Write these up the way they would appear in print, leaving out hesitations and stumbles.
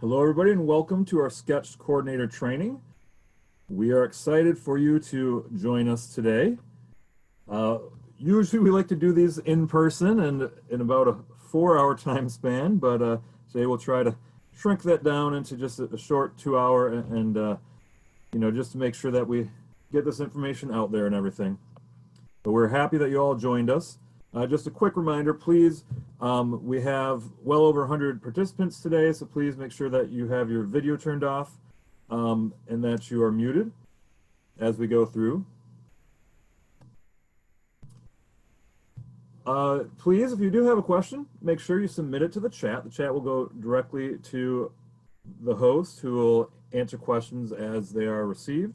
Hello everybody and welcome to our Sketch Coordinator training. We are excited for you to join us today. Usually we like to do these in person and in about a 4-hour time span, but today we'll try to shrink that down into just a short 2-hour and just to make sure that we get this information out there and everything. But we're happy that you all joined us. Just a quick reminder, please, we have well over 100 participants today, so please make sure that you have your video turned off and that you are muted as we go through. Please, if you do have a question, make sure you submit it to the chat. The chat will go directly to the host, who will answer questions as they are received.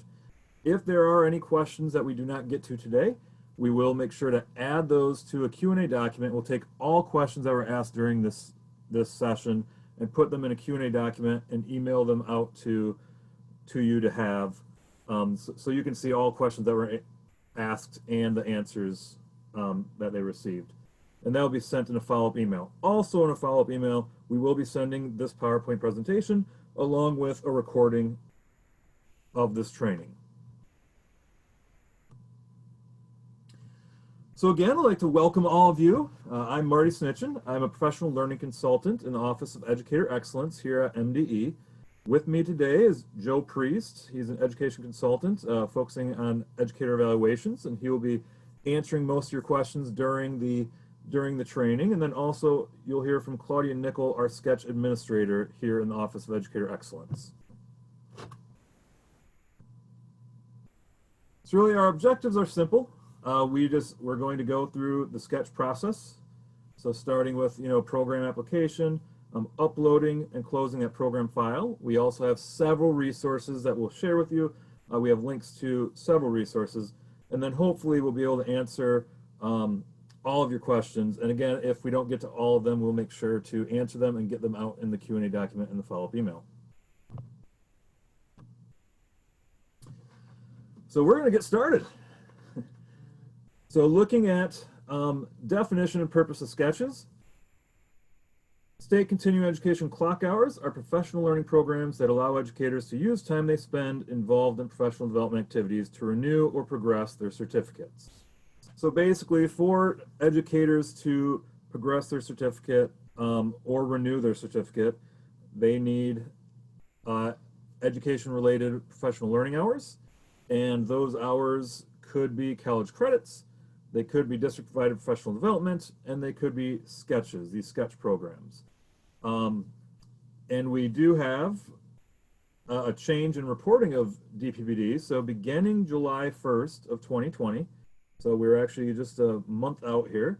If there are any questions that we do not get to today, we will make sure to add those to a Q&A document. We'll take all questions that were asked during this session and put them in a Q&A document and email them out to you to have, so you can see all questions that were asked and the answers that they received. And that will be sent in a follow-up email. Also in a follow-up email, we will be sending this PowerPoint presentation along with a recording of this training. So again, I'd like to welcome all of you. I'm Marty Snitchen. I'm a professional learning consultant in the Office of Educator Excellence here at MDE. With me today is Joe Priest. He's an education consultant focusing on educator evaluations, and he will be answering most of your questions during the training. And then also you'll hear from Claudia Nickel, our SCECH administrator here in the Office of Educator Excellence. So really our objectives are simple. We're going to go through the SCECH process. So starting with, program application, uploading and closing that program file. We also have several resources that we'll share with you. We have links to several resources, and then hopefully we'll be able to answer all of your questions. And again, if we don't get to all of them, we'll make sure to answer them and get them out in the Q&A document in the follow-up email. So we're going to get started. So looking at definition and purpose of sketches. State continuing education clock hours are professional learning programs that allow educators to use time they spend involved in professional development activities to renew or progress their certificates. So basically, for educators to progress their certificate or renew their certificate, they need education-related professional learning hours, and those hours could be college credits. They could be district-provided professional development, and they could be sketches, these sketch programs. And we do have a change in reporting of DPPD. So beginning July 1st of 2020, so we're actually just a month out here,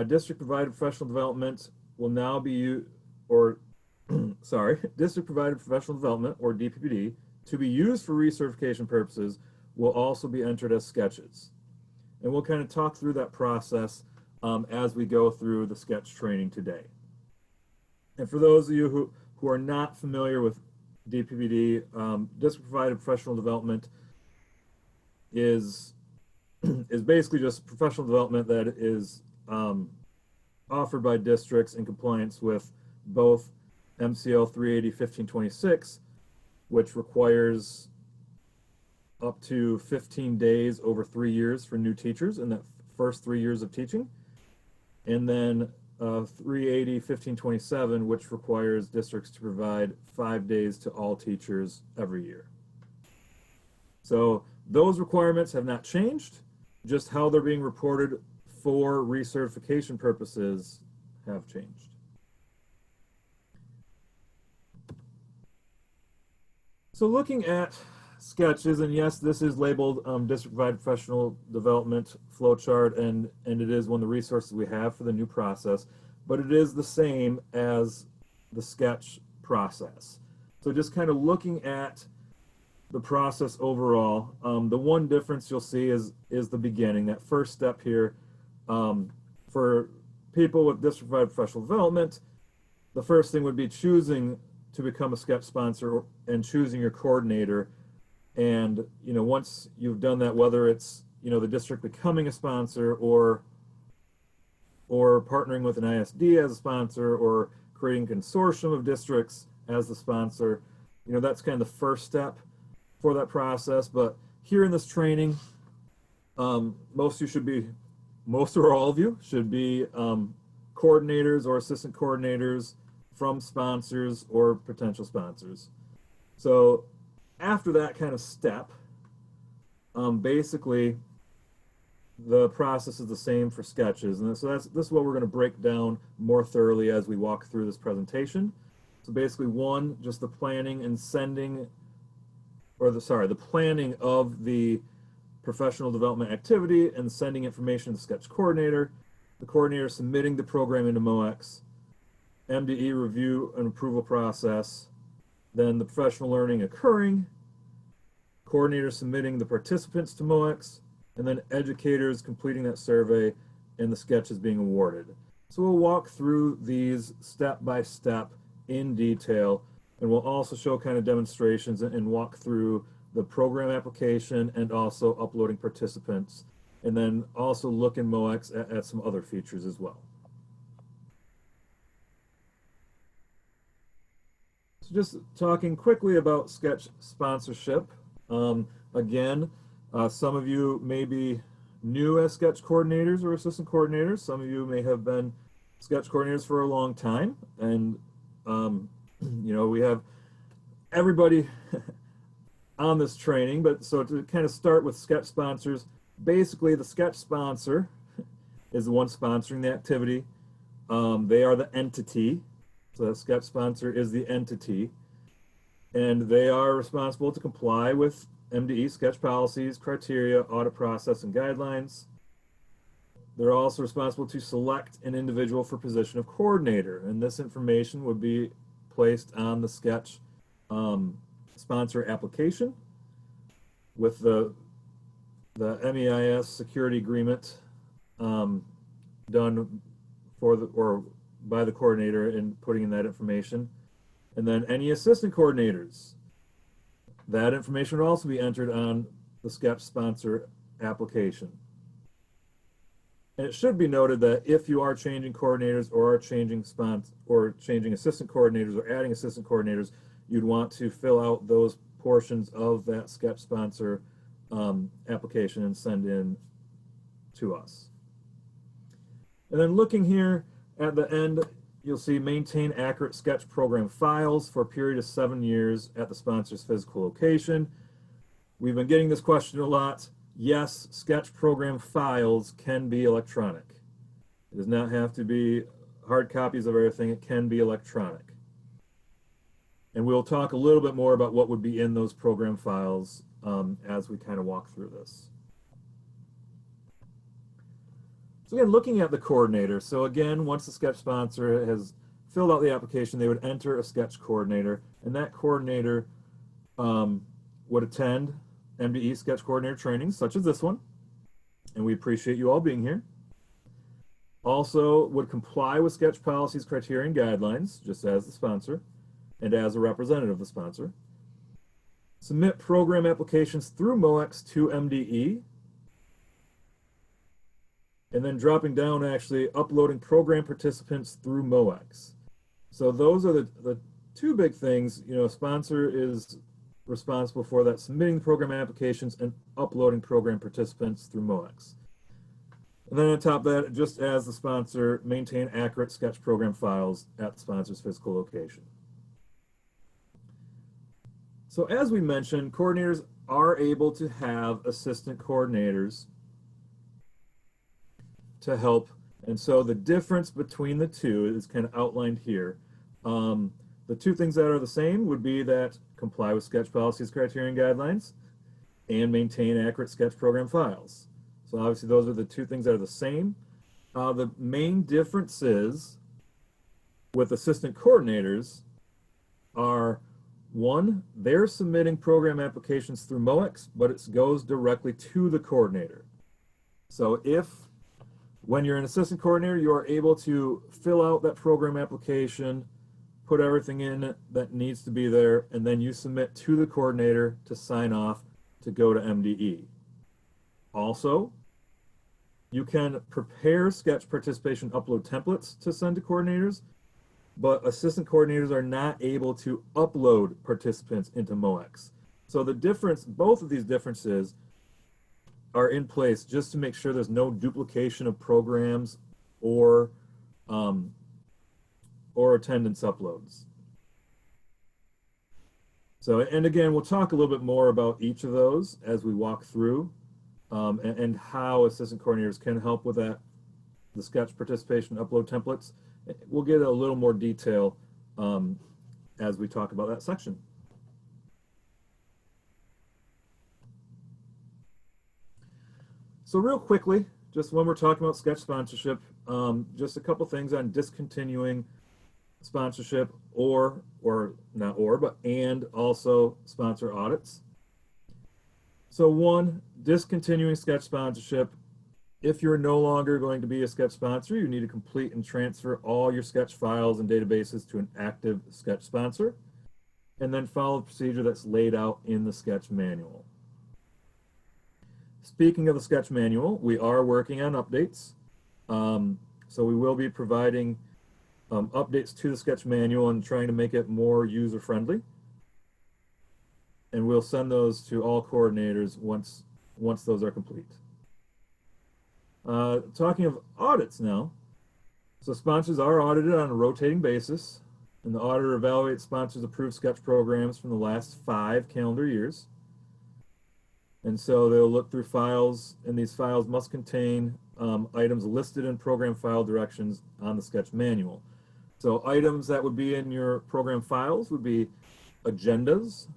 district-provided professional development will now be, district-provided professional development, or DPPD, to be used for recertification purposes will also be entered as sketches. And we'll kind of talk through that process as we go through the SCECH training today. And for those of you who are not familiar with DPPD, district-provided professional development is basically just professional development that is offered by districts in compliance with both MCL 380-1526, which requires up to 15 days over 3 years for new teachers in that first 3 years of teaching. And then 380-1527, which requires districts to provide 5 days to all teachers every year. So those requirements have not changed, just how they're being reported for recertification purposes have changed. So looking at sketches, and yes, this is labeled district-provided professional development flowchart, and it is one of the resources we have for the new process, but it is the same as the SCECH process. So just kind of looking at the process overall, the one difference you'll see is the beginning, that first step here. For people with district-provided professional development, the first thing would be choosing to become a SCECH sponsor and choosing your coordinator. And once you've done that, whether it's the district becoming a sponsor or partnering with an ISD as a sponsor or creating a consortium of districts, as the sponsor. You know, that's kind of the first step for that process. But here in this training, most or all of you should be coordinators or assistant coordinators from sponsors or potential sponsors. So after that kind of step, basically the process is the same for sketches. And so this is what we're going to break down more thoroughly as we walk through this presentation. So basically, one, just the planning and sending, or the planning of the professional development activity and sending information to the sketch coordinator, the coordinator submitting the program into MoX, MDE review and approval process, then the professional learning occurring, coordinator submitting the participants to MoX, and then educators completing that survey and the sketches being awarded. So we'll walk through these step by step in detail, and we'll also show kind of demonstrations and walk through the program application and also uploading participants, and then also look in MoX at some other features as well. So just talking quickly about sketch sponsorship. Again, some of you may be new as sketch coordinators or assistant coordinators. Some of you may have been sketch coordinators for a long time, and you know, we have everybody on this training. But so to kind of start with sketch sponsors, basically the sketch sponsor is the one sponsoring the activity. They are the entity. So the sketch sponsor is the entity, and they are responsible to comply with MDE sketch policies, criteria, audit process, and guidelines. They're also responsible to select an individual for position of coordinator, and this information would be placed on the sketch sponsor application with the MEIS security agreement done for the or by the coordinator in putting in that information. And then any assistant coordinators, that information would also be entered on the sketch sponsor application. And it should be noted that if you are changing coordinators or are changing assistant coordinators or adding assistant coordinators, you'd want to fill out those portions of that sketch sponsor application and send in to us. And then looking here at the end, you'll see maintain accurate sketch program files for a period of 7 years at the sponsor's physical location. We've been getting this question a lot. Yes, sketch program files can be electronic. It does not have to be hard copies of everything. It can be electronic. And we'll talk a little bit more about what would be in those program files as we kind of walk through this. So again, looking at the coordinator. So again, once the sketch sponsor has filled out the application, they would enter a sketch coordinator, and that coordinator would attend MDE sketch coordinator trainings such as this one, and we appreciate you all being here. Also would comply with sketch policies, criteria, and guidelines, just as the sponsor and as a representative of the sponsor. Submit program applications through MoX to MDE, and then dropping down, actually uploading program participants through MoX. So those are the two big things. You know, a sponsor is responsible for that, submitting program applications and uploading program participants through MoX. And then on top of that, just as the sponsor, maintain accurate sketch program files at the sponsor's physical location. So as we mentioned, coordinators are able to have assistant coordinators to help. And so the difference between the two is kind of outlined here. The two things that are the same would be that comply with sketch policies, criteria, and guidelines, and maintain accurate sketch program files. So obviously those are the two things that are the same. The main differences with assistant coordinators are, one, they're submitting program applications through MoX, but it goes directly to the coordinator. So if, when you're an assistant coordinator, you are able to fill out that program application, put everything in that needs to be there, and then you submit to the coordinator to sign off to go to MDE. Also, you can prepare sketch participation upload templates to send to coordinators, but assistant coordinators are not able to upload participants into MoX. So the difference, both of these differences are in place just to make sure there's no duplication of programs or attendance uploads. So, and again, we'll talk a little bit more about each of those as we walk through and how assistant coordinators can help with that, the SCECH participation upload templates. We'll get a little more detail as we talk about that section. So real quickly, just when we're talking about SCECH sponsorship, just a couple things on discontinuing sponsorship and also sponsor audits. So one, discontinuing SCECH sponsorship. If you're no longer going to be a SCECH sponsor, you need to complete and transfer all your SCECH files and databases to an active SCECH sponsor, and then follow the procedure that's laid out in the SCECH manual. Speaking of the SCECH manual, we are working on updates. So we will be providing updates to the SCECH manual and trying to make it more user-friendly. And we'll send those to all coordinators once those are complete. Talking of audits now, so sponsors are audited on a rotating basis, and the auditor evaluates sponsors' approved SCECH programs from the last 5 calendar years. And so they'll look through files, and these files must contain items listed in program file directions on the SCECH manual. So items that would be in your program files would be agendas,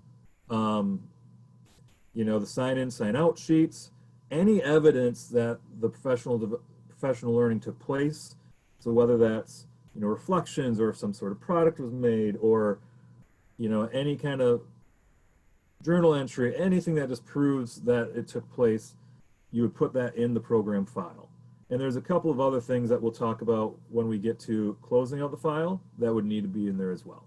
you know, the sign-in, sign-out sheets, any evidence that the professional learning took place. So whether that's, you know, reflections or if some sort of product was made, or, you know, any kind of journal entry, anything that just proves that it took place, you would put that in the program file. And there's a couple of other things that we'll talk about when we get to closing out the file that would need to be in there as well.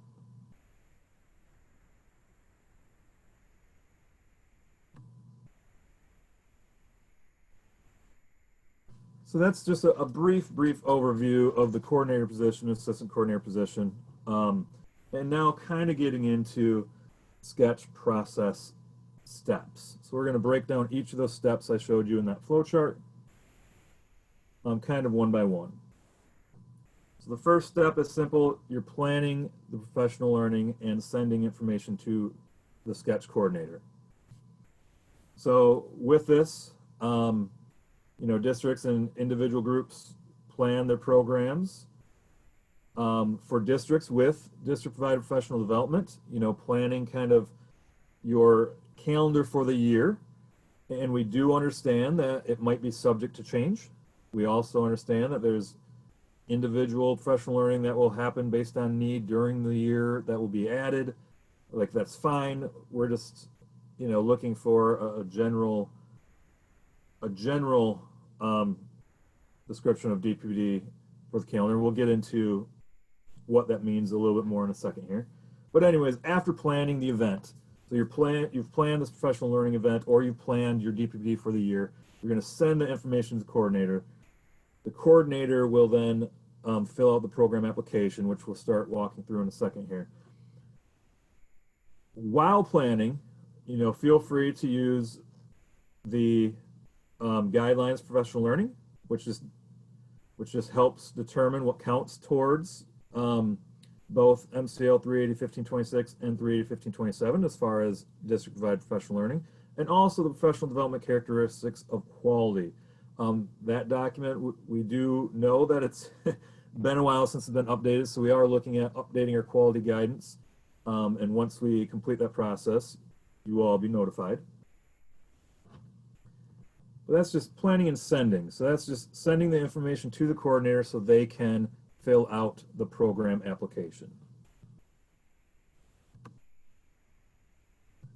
So that's just a brief overview of the coordinator position, assistant coordinator position. And now kind of getting into SCECH process steps. So we're going to break down each of those steps I showed you in that flow chart, kind of one by one. So the first step is simple. You're planning the professional learning and sending information to the SCECH coordinator. So with this, you know, districts and individual groups plan their programs. For districts with district provided professional development, you know, planning kind of your calendar for the year. And we do understand that it might be subject to change. We also understand that there's individual professional learning that will happen based on need during the year that will be added. Like, that's fine. We're just, you know, looking for a general description of DPPD for the calendar. We'll get into what that means a little bit more in a second here. But anyways, after planning the event, so you've planned this professional learning event, or you've planned your DPPD for the year, you're going to send the information to the coordinator. The coordinator will then fill out the program application, which we'll start walking through in a second here. While planning, you know, feel free to use the guidelines for professional learning, which just helps determine what counts towards both MCL 380-1526 and 380-1527 as far as district provided professional learning, and also the professional development characteristics of quality. That document, we do know that it's been a while since it's been updated, so we are looking at updating our quality guidance. And once we complete that process, you will all be notified. But that's just planning and sending. So that's just sending the information to the coordinator so they can fill out the program application.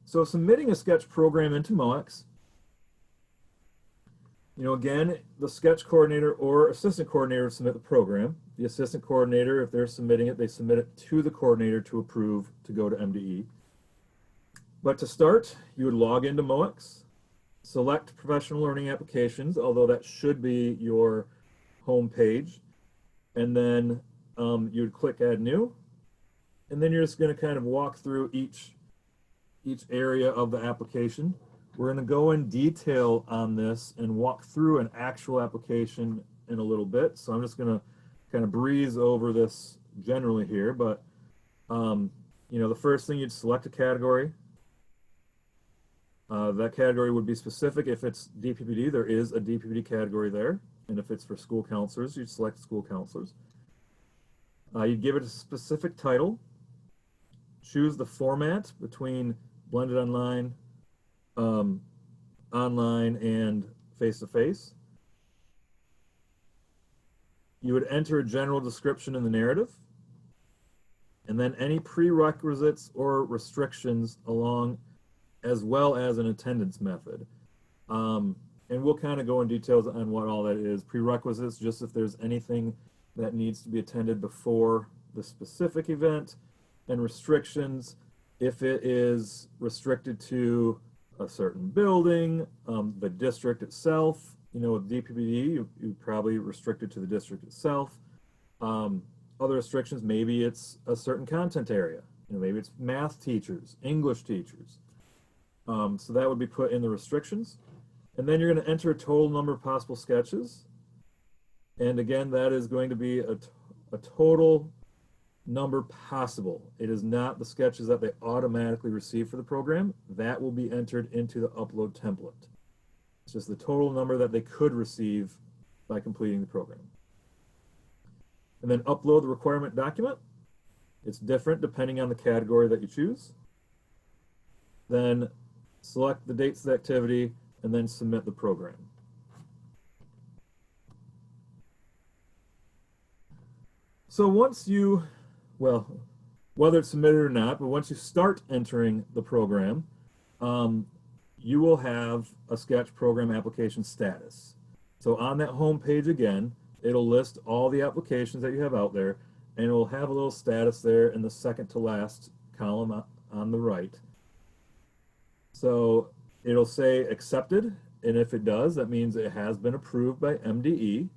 So submitting a SCECH program into MoX, you know, again, the SCECH coordinator or assistant coordinator submit the program. The assistant coordinator, if they're submitting it, they submit it to the coordinator to approve to go to MDE. But to start, you would log into MoX, select professional learning applications, although that should be your home page, and then you would click Add New, and then you're just going to kind of walk through each area of the application. We're going to go in detail on this and walk through an actual application in a little bit. So I'm just going to kind of breeze over this generally here, but you know, the first thing, you'd select a category. That category would be specific. If it's DPPD, there is a DPPD category there. And if it's for school counselors, you'd select school counselors. You'd give it a specific title. Choose the format between blended online, online, and face-to-face. You would enter a general description in the narrative, and then any prerequisites or restrictions along, as well as an attendance method. And we'll kind of go in details on what all that is. Prerequisites, just if there's anything that needs to be attended before the specific event, and restrictions, if it is restricted to a certain building, the district itself. You know, with DPPD, you probably restricted to the district itself. Other restrictions, maybe it's a certain content area. You know, maybe it's math teachers, English teachers. So that would be put in the restrictions. And then you're going to enter a total number of possible sketches. And again, that is going to be a total number possible. It is not the sketches that they automatically receive for the program. That will be entered into the upload template. It's just the total number that they could receive by completing the program. And then upload the requirement document. It's different depending on the category that you choose. Then select the dates of the activity and then submit the program. So once you, well, whether it's submitted or not, but once you start entering the program, you will have a SCECH program application status. So on that home page again, it'll list all the applications that you have out there, and it will have a little status there in the second to last column on the right. So it'll say accepted, and if it does, that means it has been approved by MDE.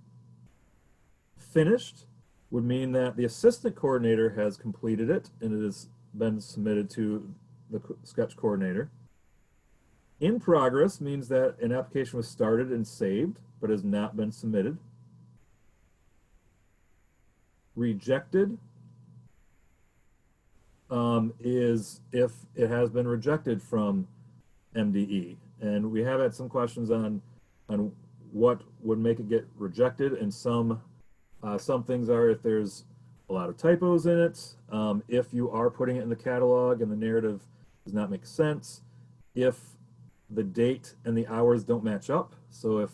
Finished would mean that the assistant coordinator has completed it and it has been submitted to the SCECH coordinator. In progress means that an application was started and saved but has not been submitted. Rejected is if it has been rejected from MDE. And we have had some questions on what would make it get rejected, and some things are if there's a lot of typos in it, if you are putting it in the catalog and the narrative does not make sense, if the date and the hours don't match up. So if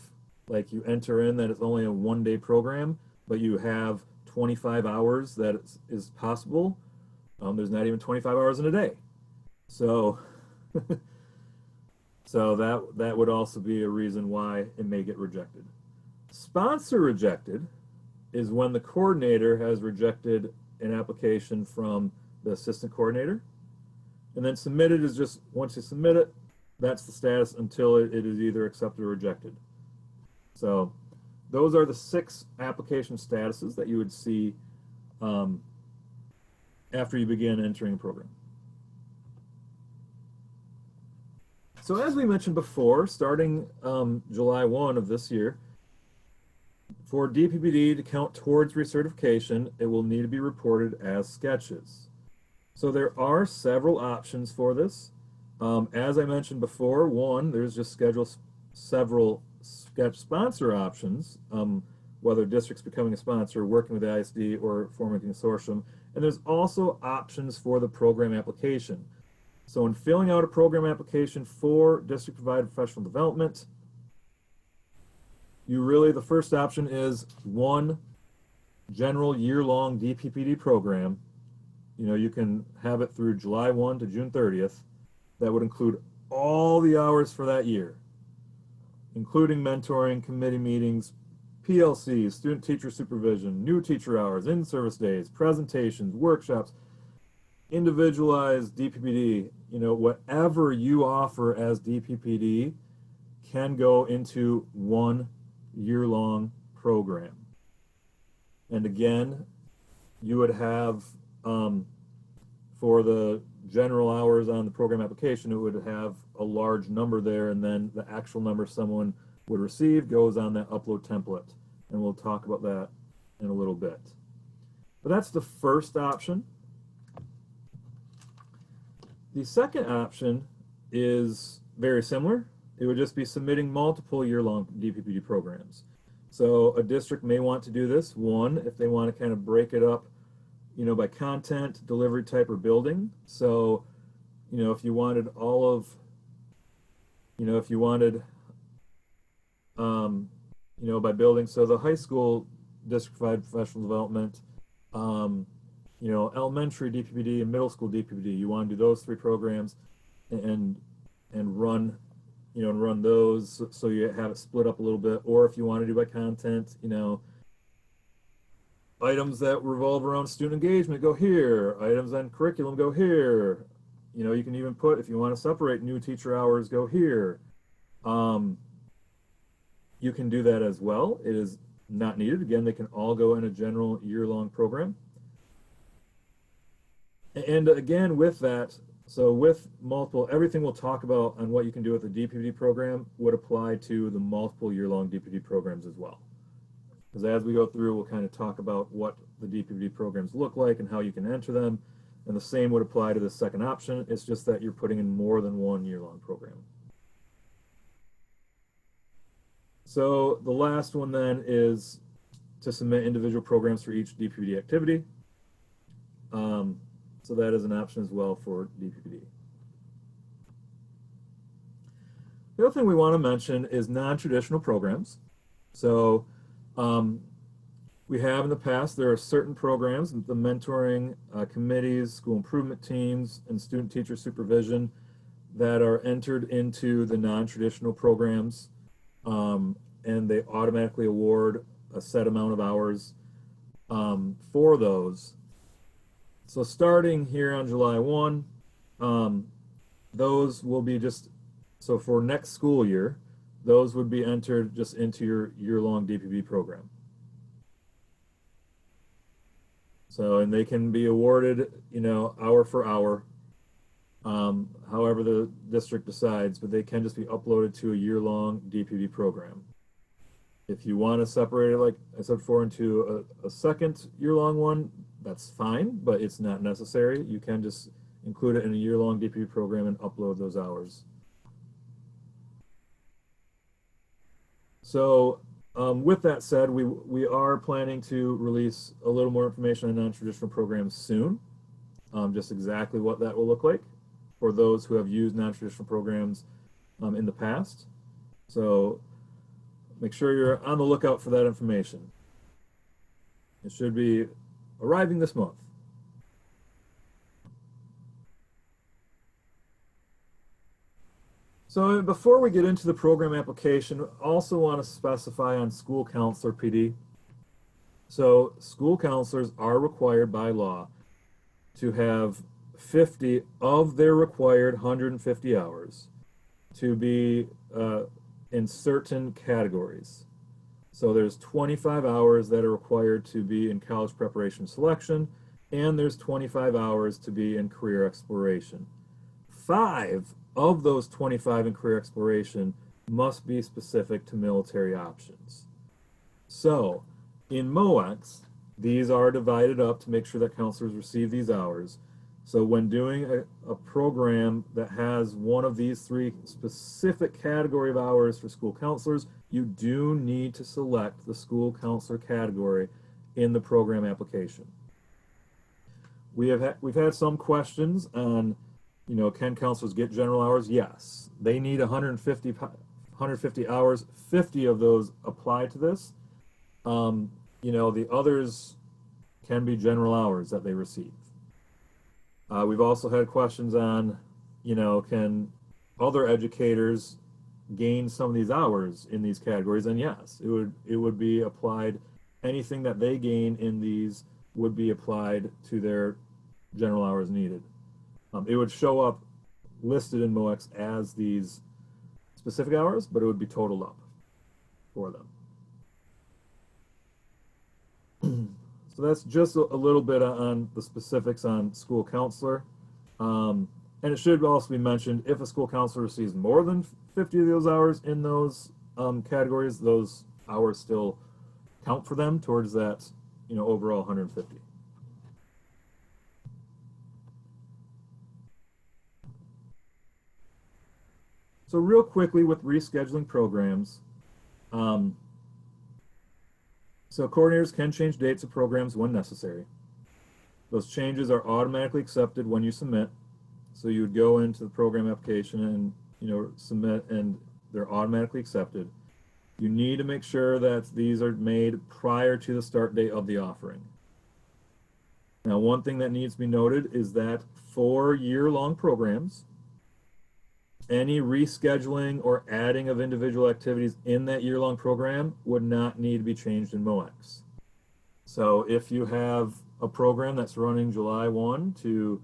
like you enter in that it's only a one-day program, but you have 25 hours that is possible, there's not even 25 hours in a day. So so that would also be a reason why it may get rejected. Sponsor rejected is when the coordinator has rejected an application from the assistant coordinator. And then submitted is just once you submit it, that's the status until it is either accepted or rejected. So those are the 6 application statuses that you would see after you begin entering a program. So as we mentioned before, starting July 1 of this year, for DPPD to count towards recertification, it will need to be reported as sketches. So there are several options for this. As I mentioned before, one, there's just several SCECH sponsor options, whether districts becoming a sponsor, working with the ISD, or forming a consortium. And there's also options for the program application. So in filling out a program application for district provided professional development, the first option is one general year-long DPPD program. You know, you can have it through July 1 to June 30th. That would include all the hours for that year, including mentoring, committee meetings, PLCs, student-teacher supervision, new teacher hours, in-service days, presentations, workshops, individualized DPPD. You know, whatever you offer as DPPD can go into one year-long program. And again, you would have, for the general hours on the program application, it would have a large number there, and then the actual number someone would receive goes on that upload template. And we'll talk about that in a little bit. But that's the first option. The second option is very similar. It would just be submitting multiple year-long DPPD programs. So a district may want to do this, one, if they want to kind of break it up, you know, by content, delivery type, or building. So, you know, if you wanted all of, you know, if you wanted, you know, by building, so the high school district-wide professional development, you know, elementary DPPD and middle school DPPD, you want to do those three programs and run, you know, and run those so you have it split up a little bit. Or if you want to do by content, you know, items that revolve around student engagement go here, items on curriculum go here. You know, you can even put, if you want to separate new teacher hours, go here. You can do that as well. It is not needed. Again, they can all go in a general year-long program. And again, with that, so with multiple, everything we'll talk about on what you can do with a DPPD program would apply to the multiple year-long DPPD programs as well. Because as we go through, we'll kind of talk about what the DPPD programs look like and how you can enter them. And the same would apply to the second option. It's just that you're putting in more than one year-long program. So the last one then is to submit individual programs for each DPPD activity. So that is an option as well for DPPD. The other thing we want to mention is non-traditional programs. So we have in the past, there are certain programs, the mentoring committees, school improvement teams, and student teacher supervision that are entered into the non-traditional programs, and they automatically award a set amount of hours for those. So starting here on July 1, those will be just, so for next school year, those would be entered just into your year-long DPP program. So, and they can be awarded, you know, hour for hour, however the district decides, but they can just be uploaded to a year-long DPP program. If you want to separate it, like I said before, into a second year-long one, that's fine, but it's not necessary. You can just include it in a year-long DPP program and upload those hours. So with that said, we are planning to release a little more information on non-traditional programs soon, just exactly what that will look like for those who have used non-traditional programs in the past. So make sure you're on the lookout for that information. It should be arriving this month. So before we get into the program application, I also want to specify on school counselor PD. So school counselors are required by law to have 50 of their required 150 hours to be in certain categories. So there's 25 hours that are required to be in college preparation selection, and there's 25 hours to be in career exploration. 5 of those 25 in career exploration must be specific to military options. So in MoX, these are divided up to make sure that counselors receive these hours. So when doing a program that has one of these 3 specific category of hours for school counselors, you do need to select the school counselor category in the program application. We've had some questions on, you know, can counselors get general hours? Yes, they need 150 hours. 50 of those apply to this. You know, the others can be general hours that they receive. We've also had questions on, you know, can other educators gain some of these hours in these categories? And yes, it would be applied. Anything that they gain in these would be applied to their general hours needed. It would show up listed in MoX as these specific hours, but it would be totaled up for them. So that's just a little bit on the specifics on school counselor. And it should also be mentioned, if a school counselor receives more than 50 of those hours in those categories, those hours still count for them towards that, overall 150. So real quickly with rescheduling programs, so coordinators can change dates of programs when necessary. Those changes are automatically accepted when you submit. So you would go into the program application and submit, and they're automatically accepted. You need to make sure that these are made prior to the start date of the offering. Now, one thing that needs to be noted is that for year-long programs, any rescheduling or adding of individual activities in that year-long program would not need to be changed in MoX. So if you have a program that's running July 1 to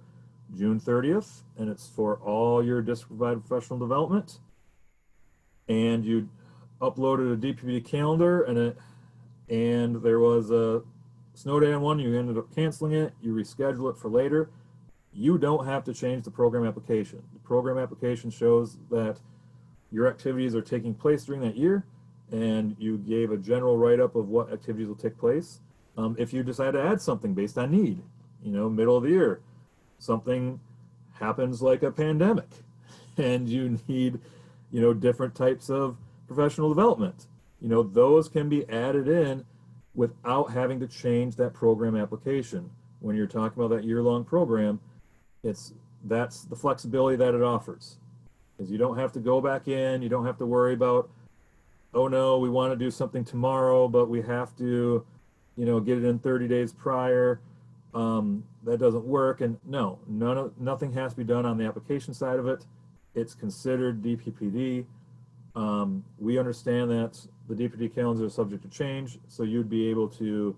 June 30th, and it's for all your district-provided professional development, and you uploaded a DPPD calendar, and there was a snow day on one, you ended up canceling it, you reschedule it for later, you don't have to change the program application. The program application shows that your activities are taking place during that year, and you gave a general write-up of what activities will take place. If you decide to add something based on need, middle of the year, something happens like a pandemic, and you need, different types of professional development, those can be added in without having to change that program application. When you're talking about that year-long program, that's the flexibility that it offers, is you don't have to go back in, you don't have to worry about, oh no, we want to do something tomorrow, but we have to, get it in 30 days prior. That doesn't work. And no, nothing has to be done on the application side of it. It's considered DPPD. We understand that the DPPD calendars are subject to change, so you'd be able to,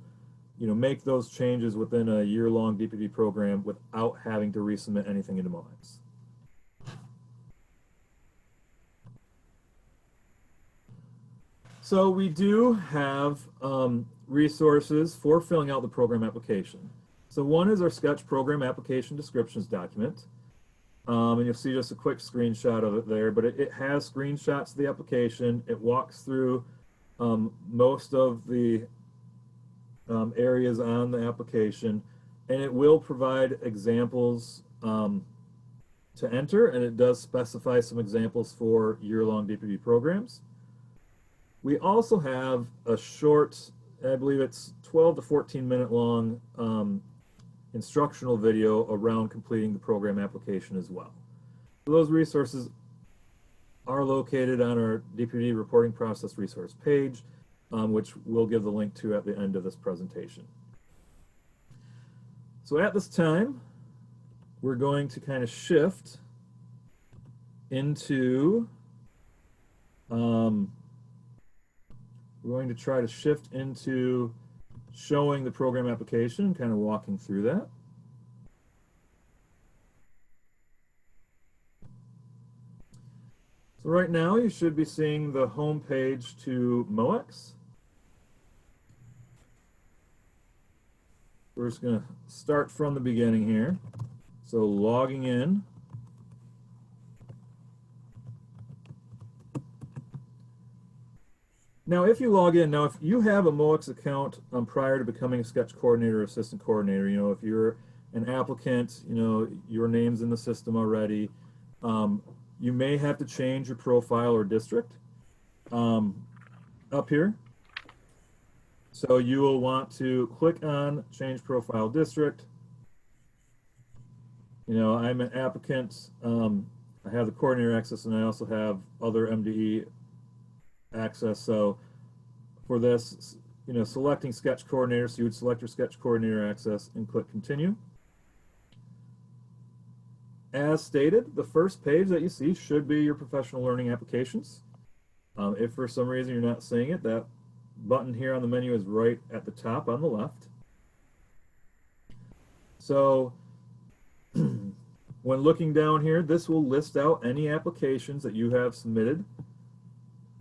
make those changes within a year-long DPPD program without having to resubmit anything into MoX. So we do have resources for filling out the program application. So one is our SCECH program application descriptions document. And you'll see just a quick screenshot of it there, but it has screenshots of the application. It walks through most of the areas on the application, and it will provide examples to enter, and it does specify some examples for year-long DPPD programs. We also have a short, I believe it's 12 to 14 minute long instructional video around completing the program application as well. So those resources are located on our DPPD reporting process resource page, which we'll give the link to at the end of this presentation. So at this time, we're going to kind of shift into we're going to try to shift into showing the program application and kind of walking through that. So right now you should be seeing the home page to MoX. We're just going to start from the beginning here. So logging in. Now, if you log in, if you have a MoX account prior to becoming a SCECH coordinator or assistant coordinator, if you're an applicant, your name's in the system already, you may have to change your profile or district up here. So you will want to click on change profile district. I'm an applicant, I have the coordinator access, and I also have other MDE access. So for this, selecting SCECH coordinator, so you would select your SCECH coordinator access and click continue. As stated, the first page that you see should be your professional learning applications. If for some reason you're not seeing it, that button here on the menu is right at the top on the left. So when looking down here, this will list out any applications that you have submitted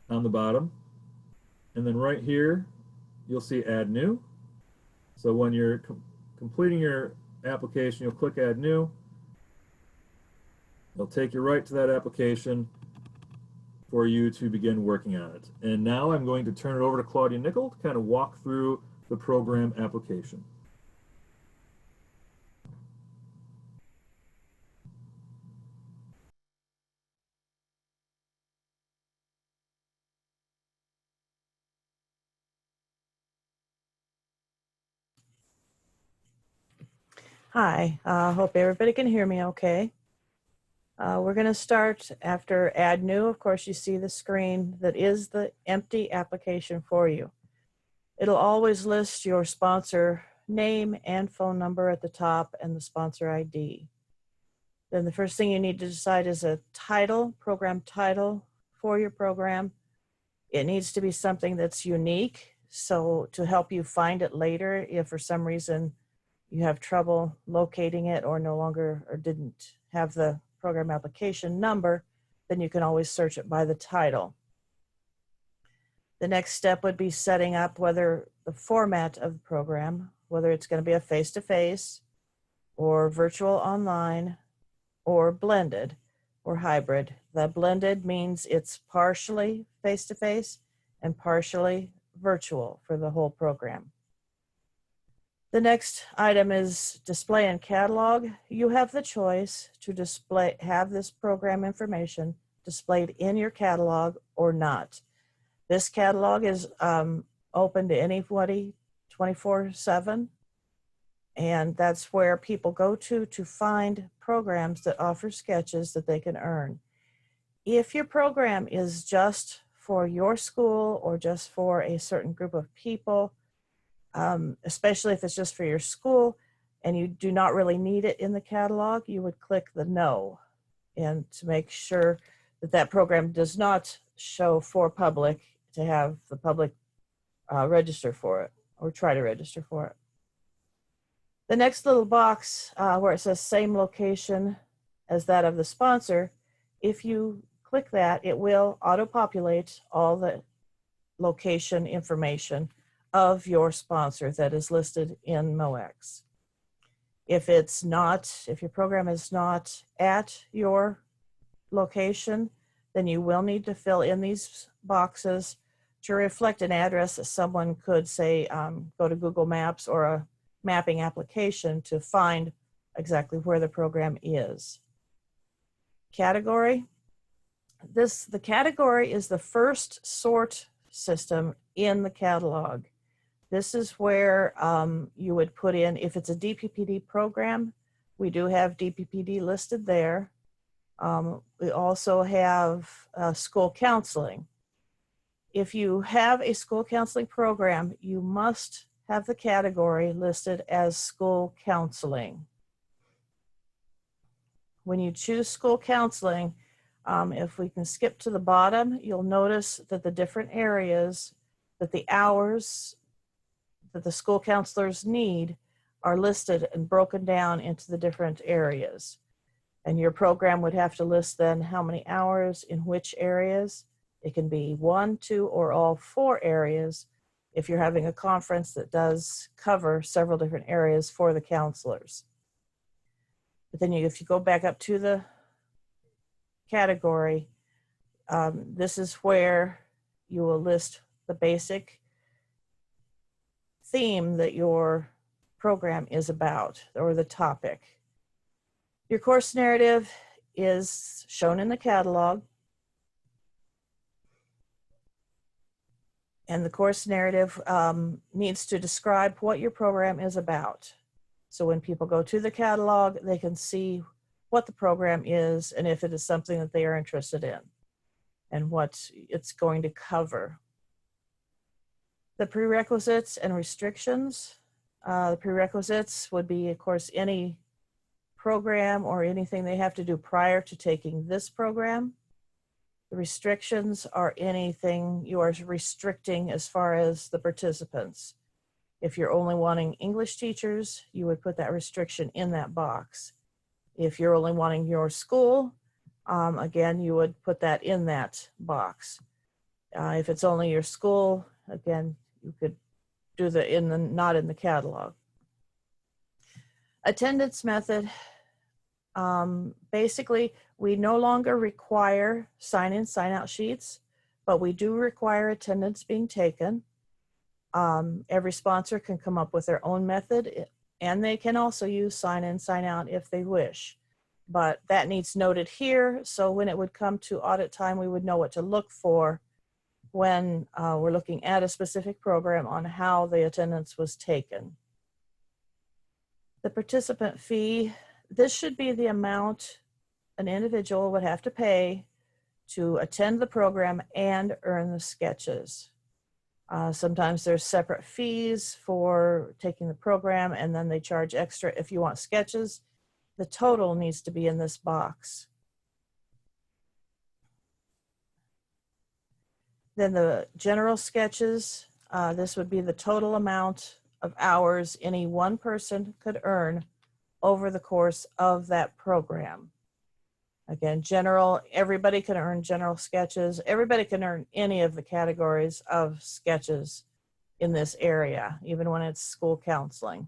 on the bottom. And then right here, you'll see add new. So when you're completing your application, you'll click Add New. It'll take you right to that application for you to begin working on it. And now I'm going to turn it over to Claudia Nickel to kind of walk through the program application. Hi, hope everybody can hear me okay. We're going to start after Add New. Of course, you see the screen that is the empty application for you. It'll always list your sponsor name and phone number at the top and the sponsor ID. Then the first thing you need to decide is a title, program title for your program. It needs to be something that's unique, so to help you find it later if for some reason you have trouble locating it or no longer or didn't have the program application number, then you can always search it by the title. The next step would be setting up whether the format of the program, whether it's going to be a face-to-face or virtual online or blended or hybrid. The blended means it's partially face-to-face and partially virtual for the whole program. The next item is display and catalog. You have the choice to have this program information displayed in your catalog or not. This catalog is open to anybody 24/7, and that's where people go to find programs that offer sketches that they can earn. If your program is just for your school or just for a certain group of people, especially if it's just for your school and you do not really need it in the catalog, you would click the no, and to make sure that that program does not show for public, to have the public register for it or try to register for it. The next little box where it says same location as that of the sponsor, if you click that, it will auto-populate all the location information of your sponsor that is listed in MoX. If your program is not at your location, then you will need to fill in these boxes to reflect an address that someone could say, go to Google Maps or a mapping application to find exactly where the program is. Category. The category is the first sort system in the catalog. This is where you would put in, if it's a DPPD program, we do have DPPD listed there. We also have school counseling. If you have a school counseling program, you must have the category listed as school counseling. When you choose school counseling, if we can skip to the bottom, you'll notice that the different areas, that the hours that the school counselors need are listed and broken down into the different areas. And your program would have to list then how many hours in which areas. It can be 1, 2, or all 4 areas if you're having a conference that does cover several different areas for the counselors. But then if you go back up to the category, this is where you will list the basic theme that your program is about, or the topic. Your course narrative is shown in the catalog, and the course narrative needs to describe what your program is about. So when people go to the catalog, they can see what the program is and if it is something that they are interested in and what it's going to cover. The prerequisites and restrictions. The prerequisites would be, of course, any program or anything they have to do prior to taking this program. The restrictions are anything you are restricting as far as the participants. If you're only wanting English teachers, you would put that restriction in that box. If you're only wanting your school, again, you would put that in that box. If it's only your school, again, you could do the not in the catalog. Attendance method. Basically, we no longer require sign-in, sign-out sheets, but we do require attendance being taken. Every sponsor can come up with their own method, and they can also use sign-in, sign-out if they wish. But that needs noted here, so when it would come to audit time, we would know what to look for when we're looking at a specific program on how the attendance was taken. The participant fee, this should be the amount an individual would have to pay to attend the program and earn the sketches. Sometimes there's separate fees for taking the program, and then they charge extra if you want sketches. The total needs to be in this box. Then the general sketches, this would be the total amount of hours any one person could earn over the course of that program. Again, general, everybody can earn general sketches. Everybody can earn any of the categories of sketches in this area, even when it's school counseling.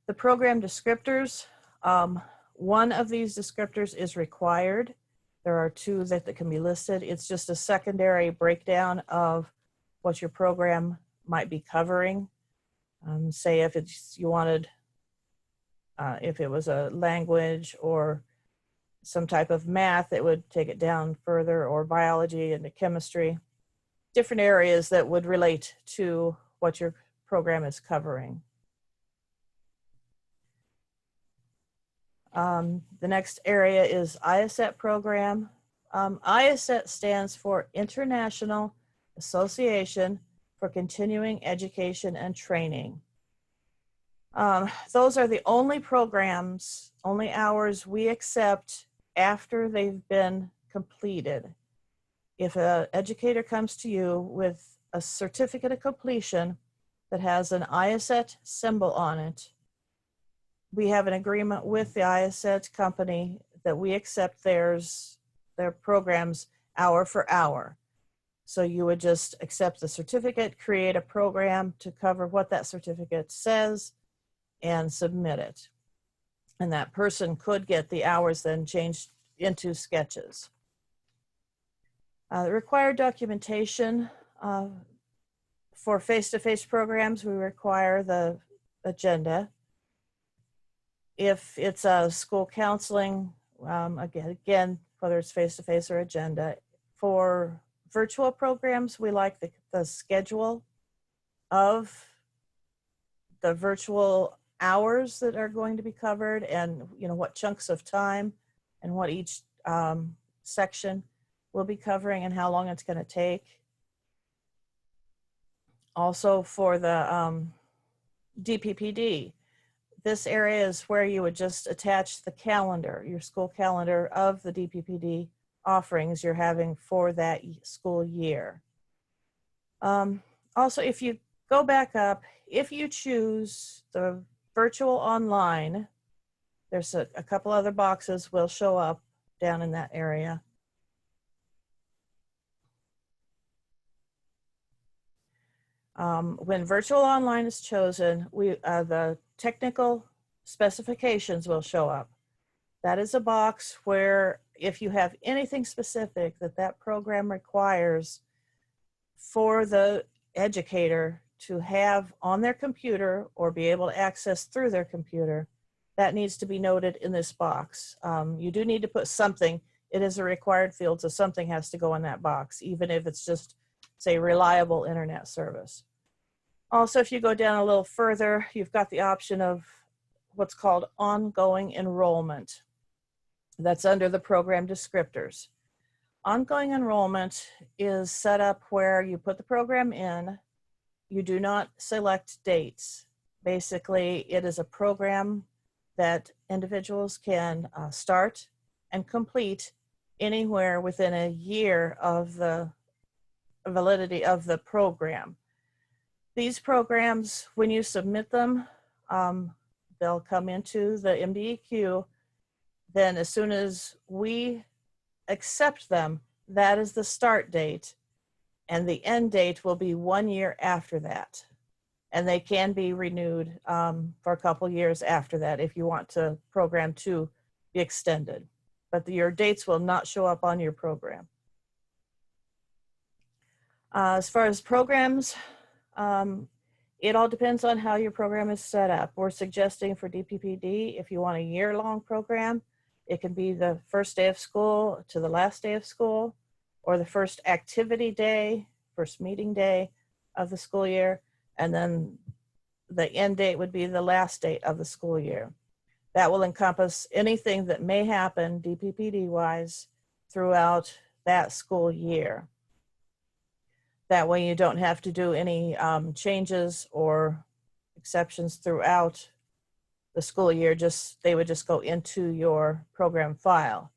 The program descriptors, one of these descriptors is required. There are two that can be listed. It's just a secondary breakdown of what your program might be covering. Say if you wanted, if it was a language or some type of math, it would take it down further, or biology and chemistry, different areas that would relate to what your program is covering. The next area is IACET program. IACET stands for International Association for Continuing Education and Training. Those are the only programs, only hours we accept after they've been completed. If an educator comes to you with a certificate of completion that has an IACET symbol on it, we have an agreement with the IACET company that we accept their programs hour for hour. So you would just accept the certificate, create a program to cover what that certificate says, and submit it. And that person could get the hours then changed into sketches. The required documentation for face-to-face programs, we require the agenda. If it's a school counseling, again, whether it's face-to-face or agenda. For virtual programs, we like the schedule of the virtual hours that are going to be covered, and what chunks of time and what each section will be covering and how long it's going to take. Also for the DPPD, this area is where you would just attach the calendar, your school calendar of the DPPD offerings you're having for that school year. Also, if you go back up, if you choose the virtual online, there's a couple other boxes will show up down in that area. When virtual online is chosen, the technical specifications will show up. That is a box where if you have anything specific that program requires for the educator to have on their computer or be able to access through their computer, that needs to be noted in this box. You do need to put something. It is a required field, so something has to go in that box, even if it's just, say, reliable internet service. Also, if you go down a little further, you've got the option of what's called ongoing enrollment. That's under the program descriptors. Ongoing enrollment is set up where you put the program in. You do not select dates. Basically, it is a program that individuals can start and complete anywhere within a year of the validity of the program. These programs, when you submit them, they'll come into the MDEQ. Then as soon as we accept them, that is the start date. and the end date will be 1 year after that. And they can be renewed for a couple years after that if you want to program to be extended. But your dates will not show up on your program. As far as programs, it all depends on how your program is set up. We're suggesting for DPPD, if you want a year-long program, it can be the first day of school to the last day of school, or the first activity day, first meeting day of the school year, and then the end date would be the last date of the school year. That will encompass anything that may happen DPPD-wise throughout that school year. That way you don't have to do any changes or exceptions throughout the school year. They would just go into your program file.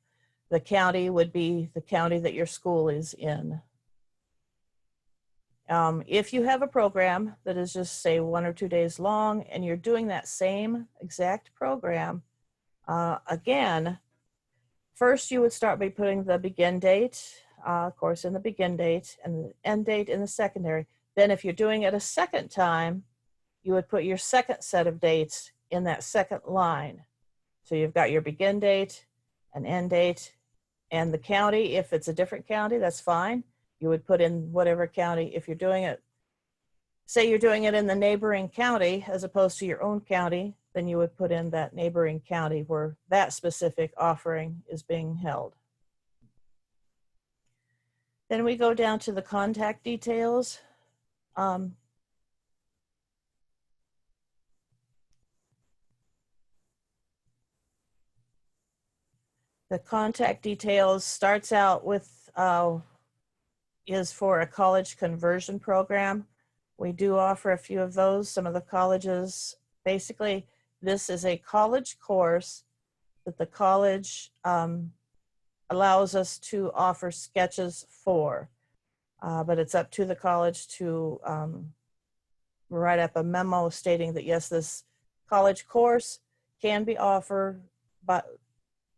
The county would be the county that your school is in. If you have a program that is just say 1 or 2 days long and you're doing that same exact program, again, first you would start by putting the begin date, of course, in the begin date, and the end date in the secondary. Then if you're doing it a second time, you would put your second set of dates in that second line. So you've got your begin date, an end date, and the county. If it's a different county, that's fine. You would put in whatever county. If you're doing it, say you're doing it in the neighboring county as opposed to your own county, then you would put in that neighboring county where that specific offering is being held. Then we go down to the contact details. The contact details starts out with, is for a college conversion program. We do offer a few of those. Some of the colleges, basically, this is a college course that the college allows us to offer sketches for, but it's up to the college to write up a memo stating that yes, this college course can be offered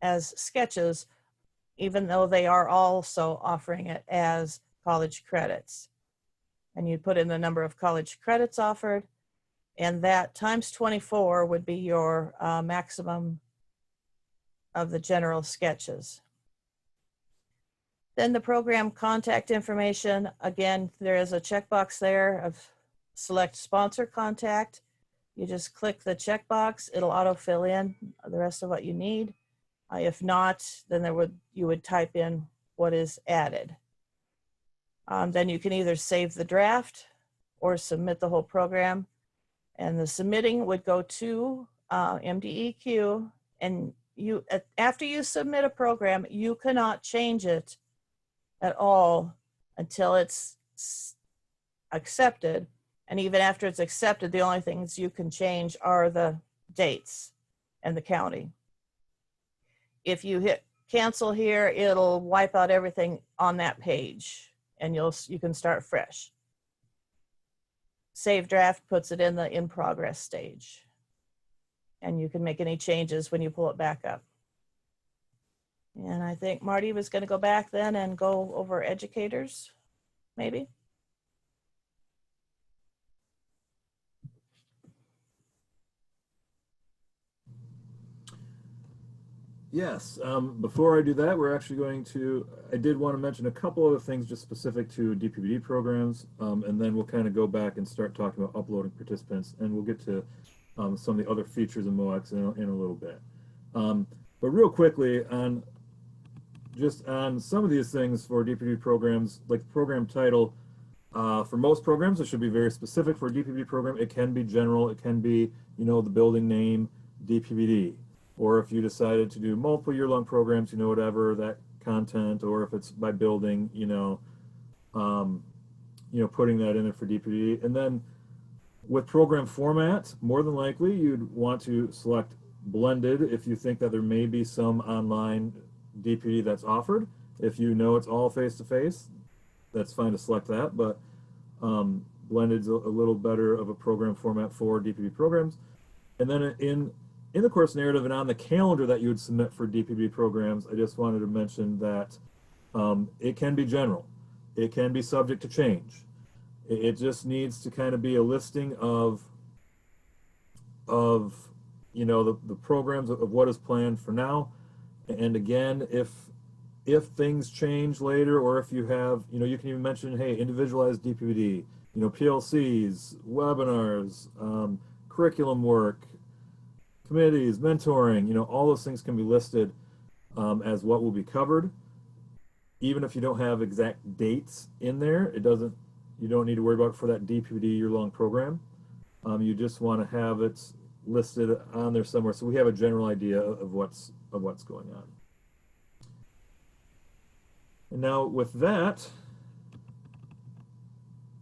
as sketches, even though they are also offering it as college credits. And you put in the number of college credits offered, and that times 24 would be your maximum of the general sketches. Then the program contact information, again, there is a checkbox there of select sponsor contact. You just click the checkbox, it'll auto-fill in the rest of what you need. If not, then you would type in what is added. Then you can either save the draft or submit the whole program. And the submitting would go to MDEQ, and after you submit a program, you cannot change it at all until it's accepted. And even after it's accepted, the only things you can change are the dates and the county. If you hit cancel here, it'll wipe out everything on that page and you can start fresh. Save draft puts it in the in progress stage. And you can make any changes when you pull it back up. And I think Marty was going to go back then and go over educators, maybe. Yes, before I do that, we're actually I did want to mention a couple other things just specific to DPPD programs, and then we'll kind of go back and start talking about uploading participants, and we'll get to some of the other features of MoX in a little bit. But real quickly, on some of these things for DPPD programs, like the program title, for most programs, it should be very specific. For a DPPD program, it can be general, it can be, the building name, DPPD. Or if you decided to do multiple year-long programs, whatever that content, or if it's by building, putting that in there for DPPD. And then with program format, more than likely you'd want to select blended if you think that there may be some online DPPD that's offered. If it's all face-to-face, that's fine to select that, but blended's a little better of a program format for DPPD programs. And then in the course narrative and on the calendar that you would submit for DPPD programs, I just wanted to mention that it can be general. it can be subject to change. It just needs to kind of be a listing of you know, the programs of what is planned for now. And again, if things change later, or if you have, you know, you can even mention, hey, individualized DPPD, you know, PLCs, webinars, curriculum work, committees, mentoring, you know, all those things can be listed as what will be covered. Even if you don't have exact dates in there, you don't need to worry about it for that DPPD year-long program. You just want to have it listed on there somewhere, so we have a general idea of what's going on. And now with that,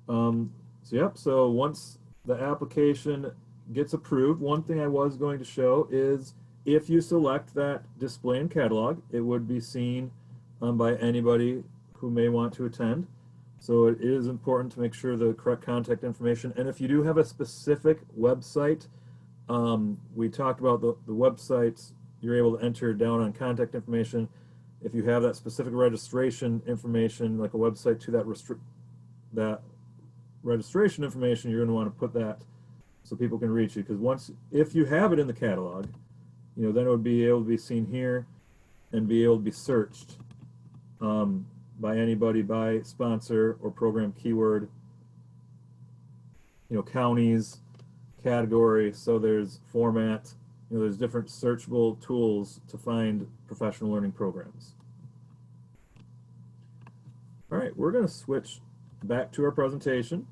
so once the application gets approved, one thing I was going to show is if you select that display in catalog, it would be seen by anybody who may want to attend. So it is important to make sure the correct contact information. And if you do have a specific website, we talked about the websites you're able to enter down on contact information. If you have that specific registration information, like a website to that registration information, you're going to want to put that so people can reach you. Because if you have it in the catalog, you know, then it would be able to be seen here and be able to be searched by anybody by sponsor or program keyword, you know, counties, category. So there's format, you know, there's different searchable tools to find professional learning programs. All right, we're going to switch back to our presentation.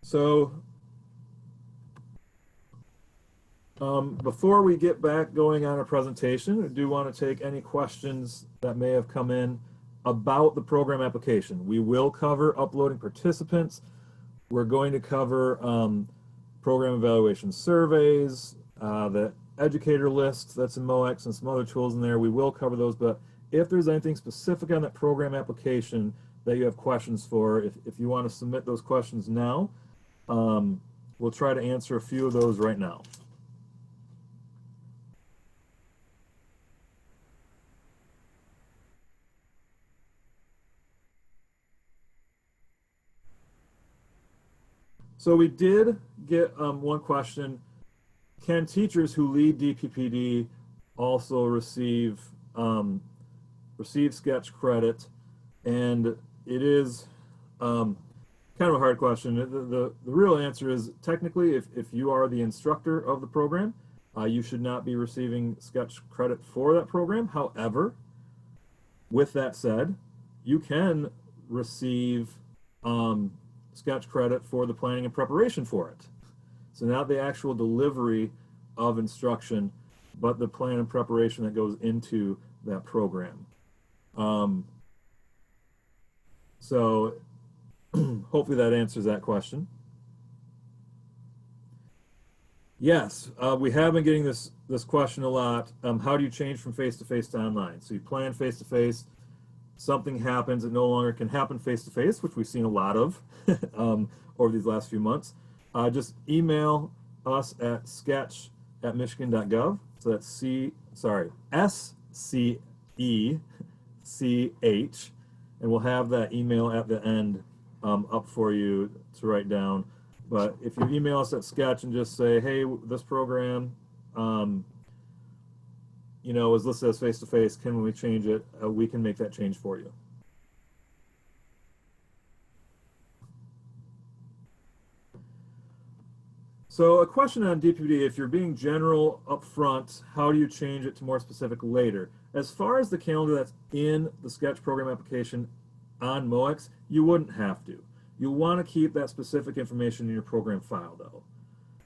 So before we get back going on our presentation, I do want to take any questions that may have come in about the program application. We will cover uploading participants. We're going to cover program evaluation surveys, the Educator list that's in MoX, and some other tools in there. We will cover those, but if there's anything specific on that program application that you have questions for, if you want to submit those questions now, we'll try to answer a few of those right now. So we did get one question: can teachers who lead DPPD also receive SCECH credit? And it is kind of a hard question. The real answer is technically, if you are the instructor of the program, you should not be receiving SCECH credit for that program. However, with that said, you can receive SCECH credit for the planning and preparation for it. So not the actual delivery of instruction, but the plan and preparation that goes into that program. So hopefully that answers that question. Yes, we have been getting this question a lot. How do you change from face-to-face to online? So you plan face-to-face, something happens, it no longer can happen face-to-face, which we've seen a lot of over these last few months. Just email us at sketch@michigan.gov. So that's SCECH, and we'll have that email at the end up for you to write down. But if you email us at Sketch and just say, hey, this program you know, is listed as face-to-face, can we change it? We can make that change for you. So a question on DPPD: if you're being general up front, how do you change it to more specific later? As far as the calendar that's in the SCECH program application on MoX, you wouldn't have to. You'll want to keep that specific information in your program file though.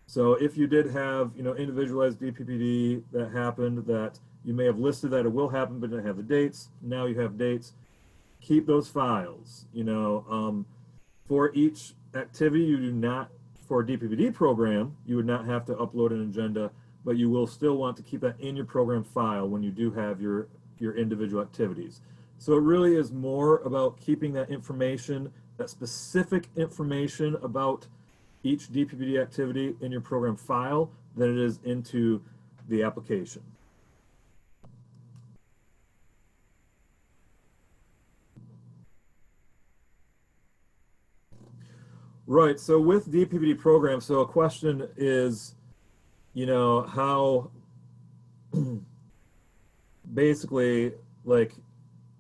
So if you did have, you know, individualized DPPD that happened, that you may have listed that it will happen but didn't have the dates, now you have dates, keep those files. You know, for each activity, you do not, for a DPPD program, you would not have to upload an agenda, but you will still want to keep that in your program file when you do have your individual activities. So it really is more about keeping that information that specific information about each DPPD activity in your program file than it is into the application. Right, so with DPPD programs, so a question is, how basically, like,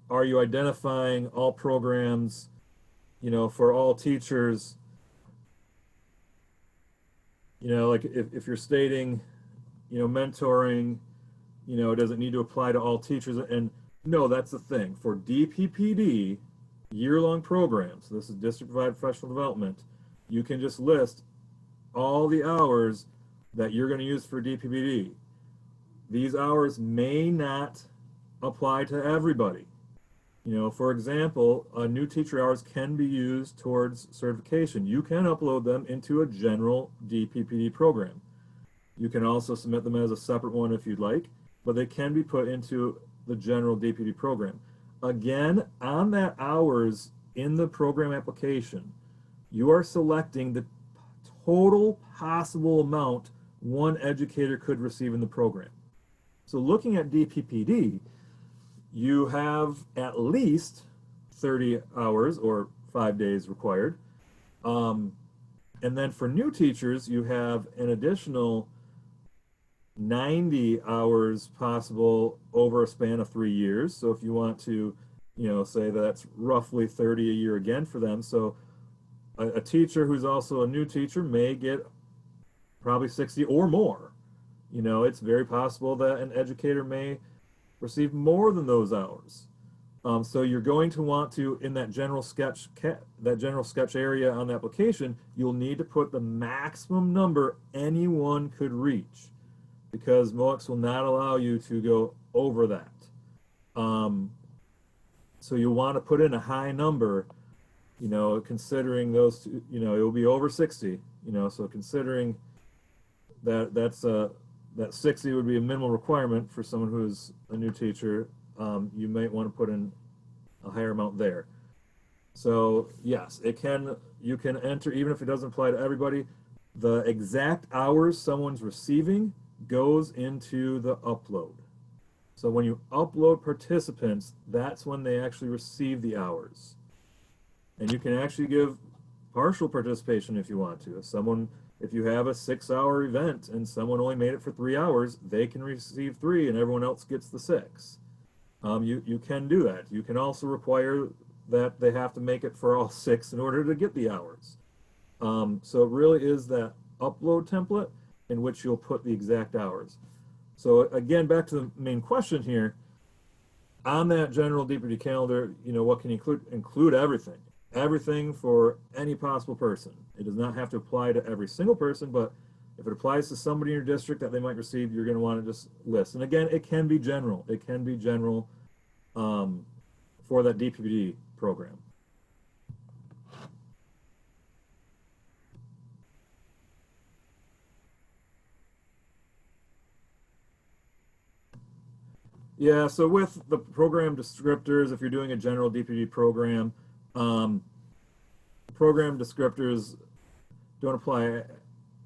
are you identifying all programs, for all teachers? Like if you're stating, mentoring, does it need to apply to all teachers? And no, that's the thing. For DPPD, year-long programs, so this is district provided professional development, you can just list all the hours that you're going to use for DPPD. These hours may not apply to everybody. For example, new teacher hours can be used towards certification. You can upload them into a general DPPD program. You can also submit them as a separate one if you'd like, but they can be put into the general DPPD program. Again, on that hours in the program application, you are selecting the total possible amount one educator could receive in the program. So looking at DPPD, you have at least 30 hours or 5 days required. And then for new teachers, you have an additional 90 hours possible over a span of 3 years. So if you want to, say that's roughly 30 a year again for them. So a teacher who's also a new teacher may get probably 60 or more. It's very possible that an educator may receive more than those hours. So you're going to want to, in that general sketch area on the application, you'll need to put the maximum number anyone could reach, because MoX will not allow you to go over that. So you'll want to put in a high number, considering those two, it will be over 60, so considering that that 60 would be a minimal requirement for someone who's a new teacher, you might want to put in a higher amount there. So yes, you can enter, even if it doesn't apply to everybody, the exact hours someone's receiving goes into the upload. So when you upload participants, that's when they actually receive the hours. And you can actually give partial participation if you want to. If you have a 6-hour event and someone only made it for 3 hours, they can receive 3 and everyone else gets the 6. You can do that. You can also require that they have to make it for all 6 in order to get the hours. So it really is that upload template in which you'll put the exact hours. So again, back to the main question here, on that general DPPD calendar, what can you include? Include everything. Everything for any possible person. It does not have to apply to every single person, but if it applies to somebody in your district that they might receive, you're going to want to just list. And again, it can be general. It can be general for that DPPD program. Yeah, so with the program descriptors, if you're doing a general DPPD program, program descriptors don't apply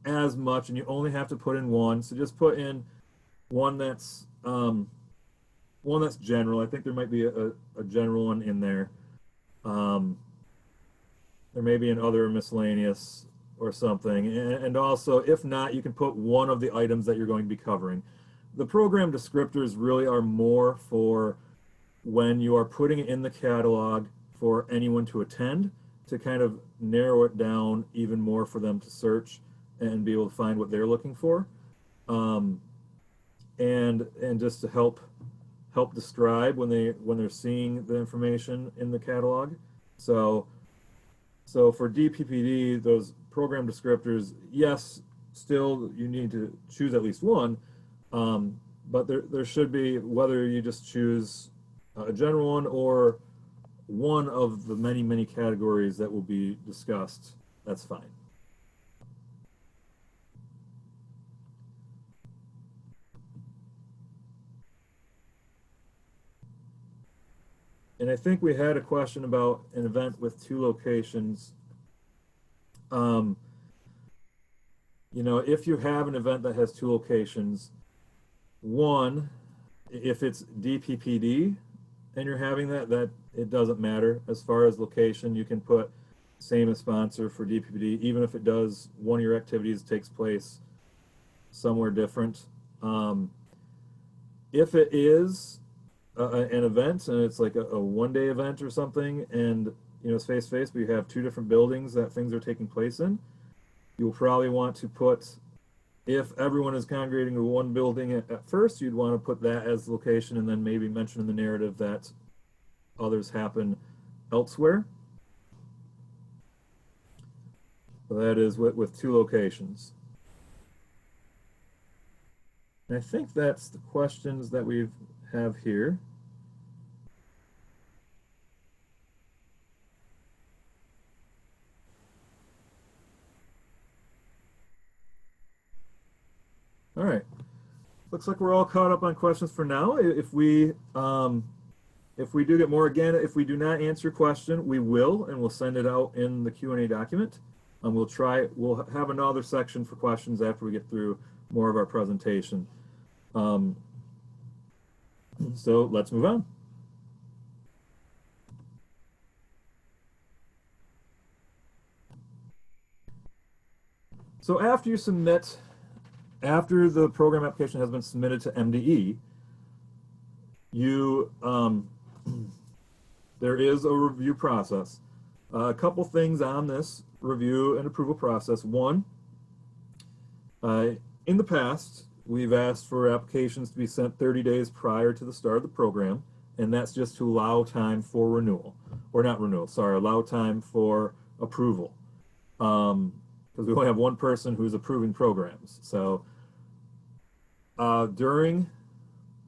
as much, and you only have to put in one. So just put in one that's general. I think there might be a general one in there. There may be an other miscellaneous or something. And also, if not, you can put one of the items that you're going to be covering. The program descriptors really are more for when you are putting it in the catalog for anyone to attend, to kind of narrow it down even more for them to search and be able to find what they're looking for, and just to help describe when they're seeing the information in the catalog. So for DPPD, those program descriptors, yes, still you need to choose at least one, but there should be, whether you just choose a general one or one of the many categories that will be discussed, that's fine. And I think we had a question about an event with 2 locations. You know, if you have an event that has 2 locations, one, if it's DPPD and you're having that it doesn't matter as far as location. You can put same as sponsor for DPPD, even if it does, one of your activities takes place somewhere different. If it is an event and it's like a 1-day event or something, and you know it's face to face, but you have 2 different buildings that things are taking place in, you'll probably want to put, if everyone is congregating to one building at first, you'd want to put that as the location and then maybe mention in the narrative that others happen elsewhere. So that is with 2 locations. And I think that's the questions that we have here. All right. Looks like we're all caught up on questions for now. If we do get more, again, if we do not answer your question, we will, and we'll send it out in the Q&A document. We'll have another section for questions after we get through more of our presentation. So let's move on. So after the program application has been submitted to MDE, there is a review process. A couple things on this review and approval process. One, in the past, we've asked for applications to be sent 30 days prior to the start of the program, and that's just to allow time for renewal, or not renewal, sorry, allow time for approval. Because we only have one person who's approving programs. So during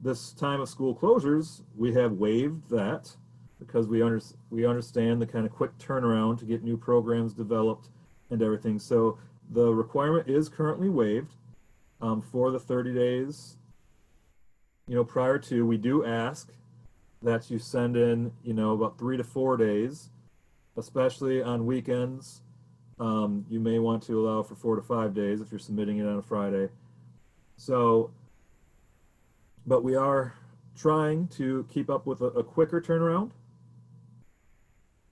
this time of school closures, we have waived that because we understand the kind of quick turnaround to get new programs developed and everything. So the requirement is currently waived for the 30 days. You know, prior to, we do ask that you send in, you know, about 3 to 4 days, especially on weekends. You may want to allow for 4 to 5 days if you're submitting it on a Friday. So, but we are trying to keep up with a quicker turnaround.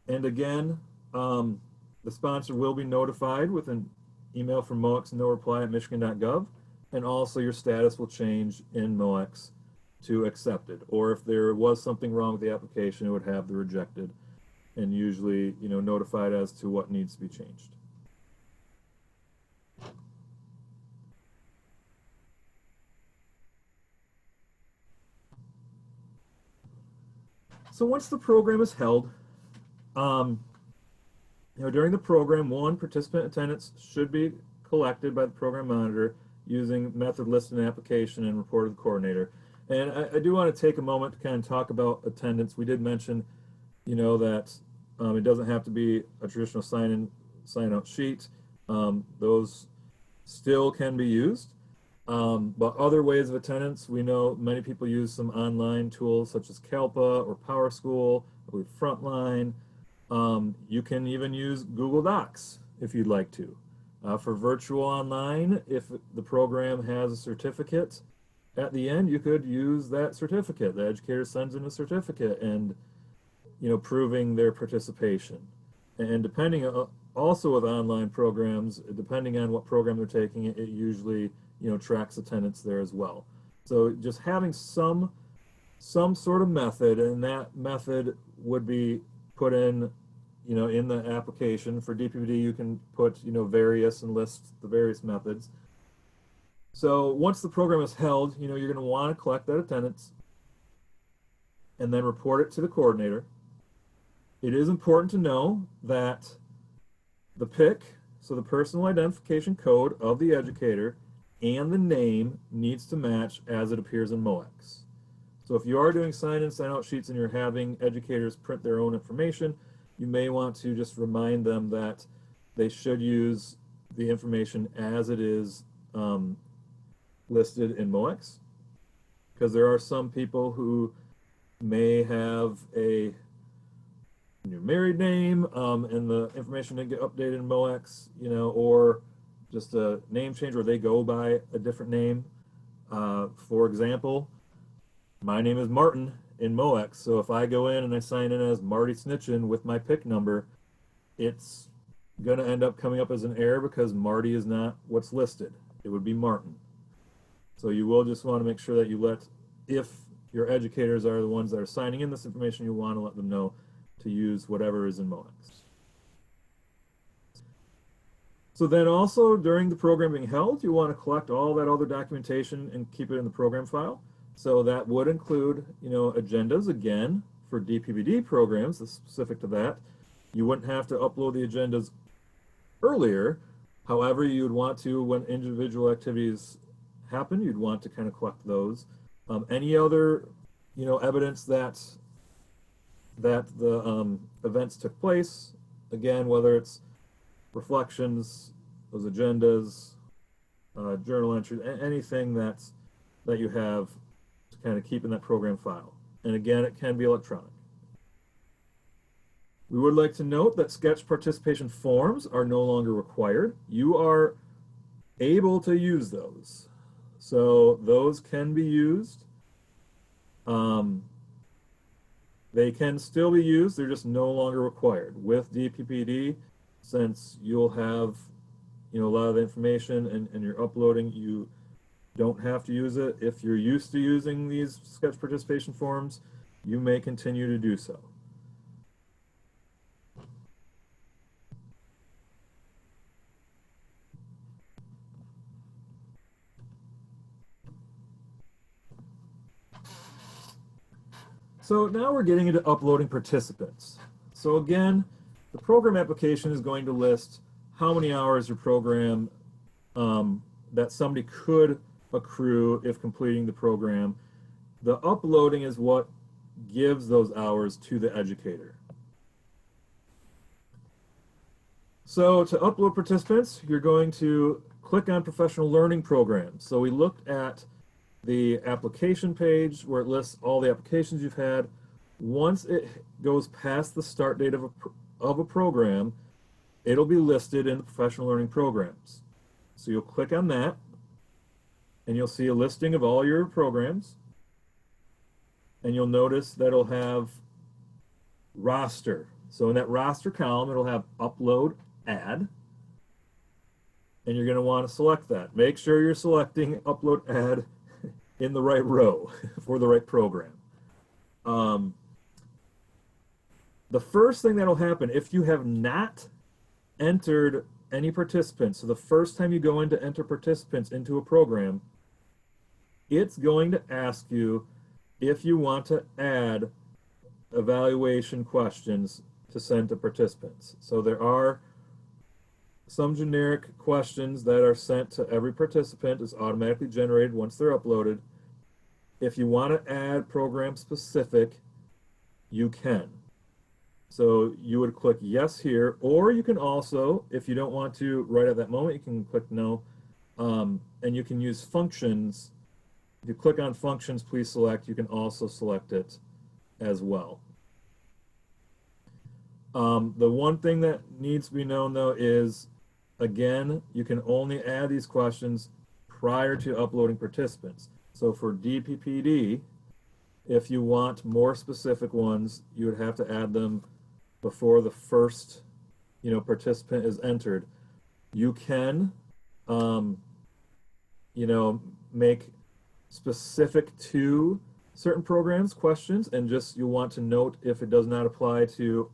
And again, the sponsor will be notified with an email from MoX no reply at michigan.gov, and also your status will change in MoX to accepted. Or if there was something wrong with the application, it would have the rejected, and usually, you know, notified as to what needs to be changed. So once the program is held, you know, during the program, one, participant attendance should be collected by the program monitor using method listed in application and reported to the coordinator. And I do want to take a moment to kind of talk about attendance. We did mention, you know, that it doesn't have to be a traditional sign-out sheet. Those still can be used. But other ways of attendance, we know many people use some online tools such as Calpa or PowerSchool, I believe Frontline. You can even use Google Docs if you'd like to. For virtual online, if the program has a certificate at the end, you could use that certificate. The educator sends in a certificate and, you know, proving their participation. And depending, also with online programs, depending on what program they're taking, it usually, you know, tracks attendance there as well. So just having some sort of method, and that method would be put in, you know, in the application. For DPPD, you can put, you know, various and list the various methods. So once the program is held, you know, you're going to want to collect that attendance and then report it to the coordinator. It is important to know that the PIC, so the personal identification code of the educator, and the name needs to match as it appears in MoX. So if you are doing sign-in, sign-out sheets and you're having educators print their own information, you may want to just remind them that they should use the information as it is listed in MoX, because there are some people who may have a your married name, and the information didn't get updated in MoX, you know, or just a name change where they go by a different name. For example, my name is Martin in MoX, so if I go in and I sign in as Marty Snitchin with my PIC number, it's going to end up coming up as an error because Marty is not what's listed. It would be Martin. So you will just want to make sure that you let, if your educators are the ones that are signing in this information, you want to let them know to use whatever is in MoX. So then also during the program being held, you want to collect all that other documentation and keep it in the program file. So that would include, you know, agendas again for DPPD programs that's specific to that. You wouldn't have to upload the agendas earlier. However, you would want to, when individual activities happen, you'd want to kind of collect those. Any other, you know, evidence that the events took place, again, whether it's reflections, those agendas, journal entries, anything that you have to kind of keep in that program file. And again, it can be electronic. We would like to note that SCECH participation forms are no longer required. You are able to use those. So those can be used. They can still be used, they're just no longer required. With DPPD, since you'll have, you know, a lot of the information and you're uploading, you don't have to use it. If you're used to using these SCECH participation forms, you may continue to do so. So now we're getting into uploading participants. So again, the program application is going to list how many hours your program that somebody could accrue if completing the program. The uploading is what gives those hours to the educator. So to upload participants, you're going to click on professional learning programs. So we looked at the application page where it lists all the applications you've had. Once it goes past the start date of a program, it'll be listed in the professional learning programs. So you'll click on that and you'll see a listing of all your programs, and you'll notice that it'll have roster. So in that roster column, it'll have upload, add, and you're going to want to select that. Make sure you're selecting upload, add in the right row for the right program. The first thing that'll happen, if you have not entered any participants, so the first time you go in to enter participants into a program, it's going to ask you if you want to add evaluation questions to send to participants. So there are some generic questions that are sent to every participant. It's automatically generated once they're uploaded. If you want to add program specific, you can. So you would click yes here, or you can also, if you don't want to right at that moment, you can click no, and you can use functions. If you click on functions, please select, you can also select it as well. The one thing that needs to be known though is, again, you can only add these questions prior to uploading participants. So for DPPD, if you want more specific ones, you would have to add them before the first, you know, participant is entered. You can, you know, make specific to certain programs questions, and just you want to note if it does not apply to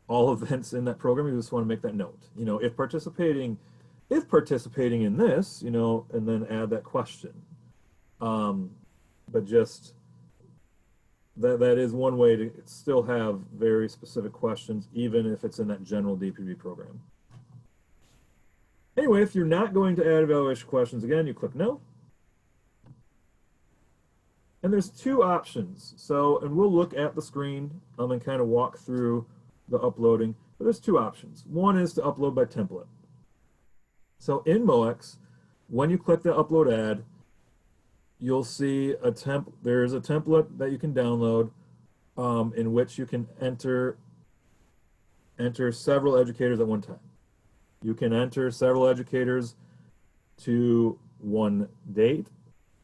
all events in that program. You just want to make that note. You know, if participating in this, you know, and then add that question. But just that is one way to still have very specific questions, even if it's in that general DPP program. Anyway, if you're not going to add evaluation questions, again, you click no. And there's two options. So, and we'll look at the screen and kind of walk through the uploading, but there's two options. One is to upload by template. So in MoX, when you click the upload add, you'll see there's a template that you can download in which you can enter enter several educators at one time. You can enter several educators to one date.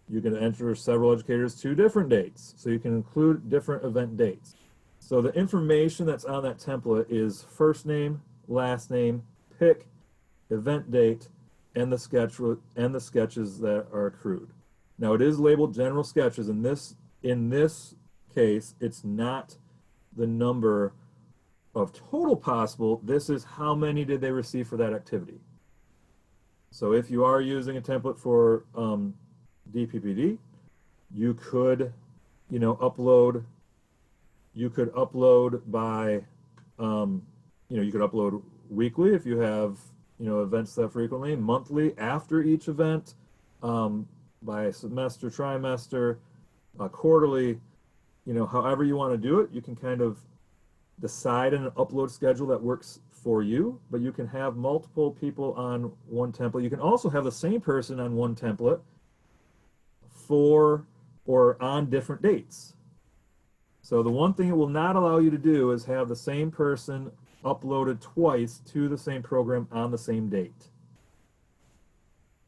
You can enter several educators to different dates. So you can include different event dates. So the information that's on that template is first name, last name, pick, event date, and the sketches that are accrued. Now it is labeled general sketches. In this case, it's not the number of total possible. This is how many did they receive for that activity. So if you are using a template for DPPD, you could, upload. You could upload by, you could upload weekly if you have, events that frequently, monthly after each event, by semester, trimester, quarterly, however you want to do it. You can kind of decide an upload schedule that works for you, but you can have multiple people on one template. You can also have the same person on one template for or on different dates. So the one thing it will not allow you to do is have the same person uploaded twice to the same program on the same date.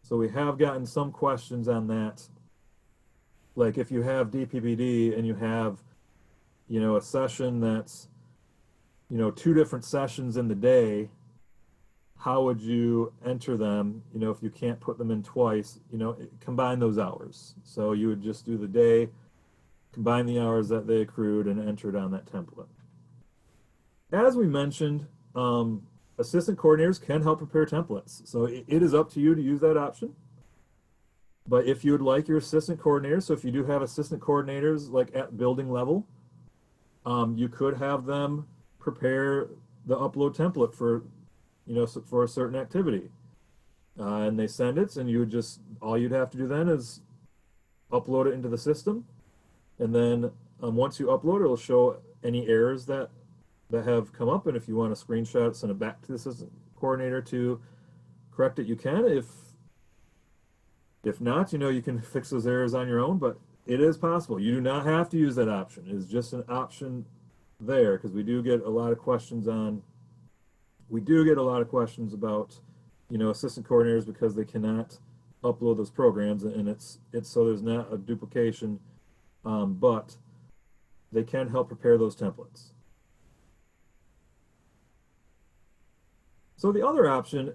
So we have gotten some questions on that. Like if you have DPPD and you have, a session that's, 2 different sessions in the day, how would you enter them, if you can't put them in twice, combine those hours. So you would just do the day, combine the hours that they accrued, and enter it on that template. As we mentioned, assistant coordinators can help prepare templates. So it is up to you to use that option. But if you would like your assistant coordinators, so if you do have assistant coordinators like at building level, you could have them prepare the upload template for, for a certain activity. And they send it, and you would just, all you'd have to do then is upload it into the system. And then once you upload it, it'll show any errors that have come up. And if you want to screenshot it, send it back to the assistant coordinator to correct it, you can. If not, you can fix those errors on your own, but it is possible. You do not have to use that option. It's just an option there, because we do get a lot of questions about, assistant coordinators because they cannot upload those programs, and it's so there's not a duplication, but they can help prepare those templates. So the other option,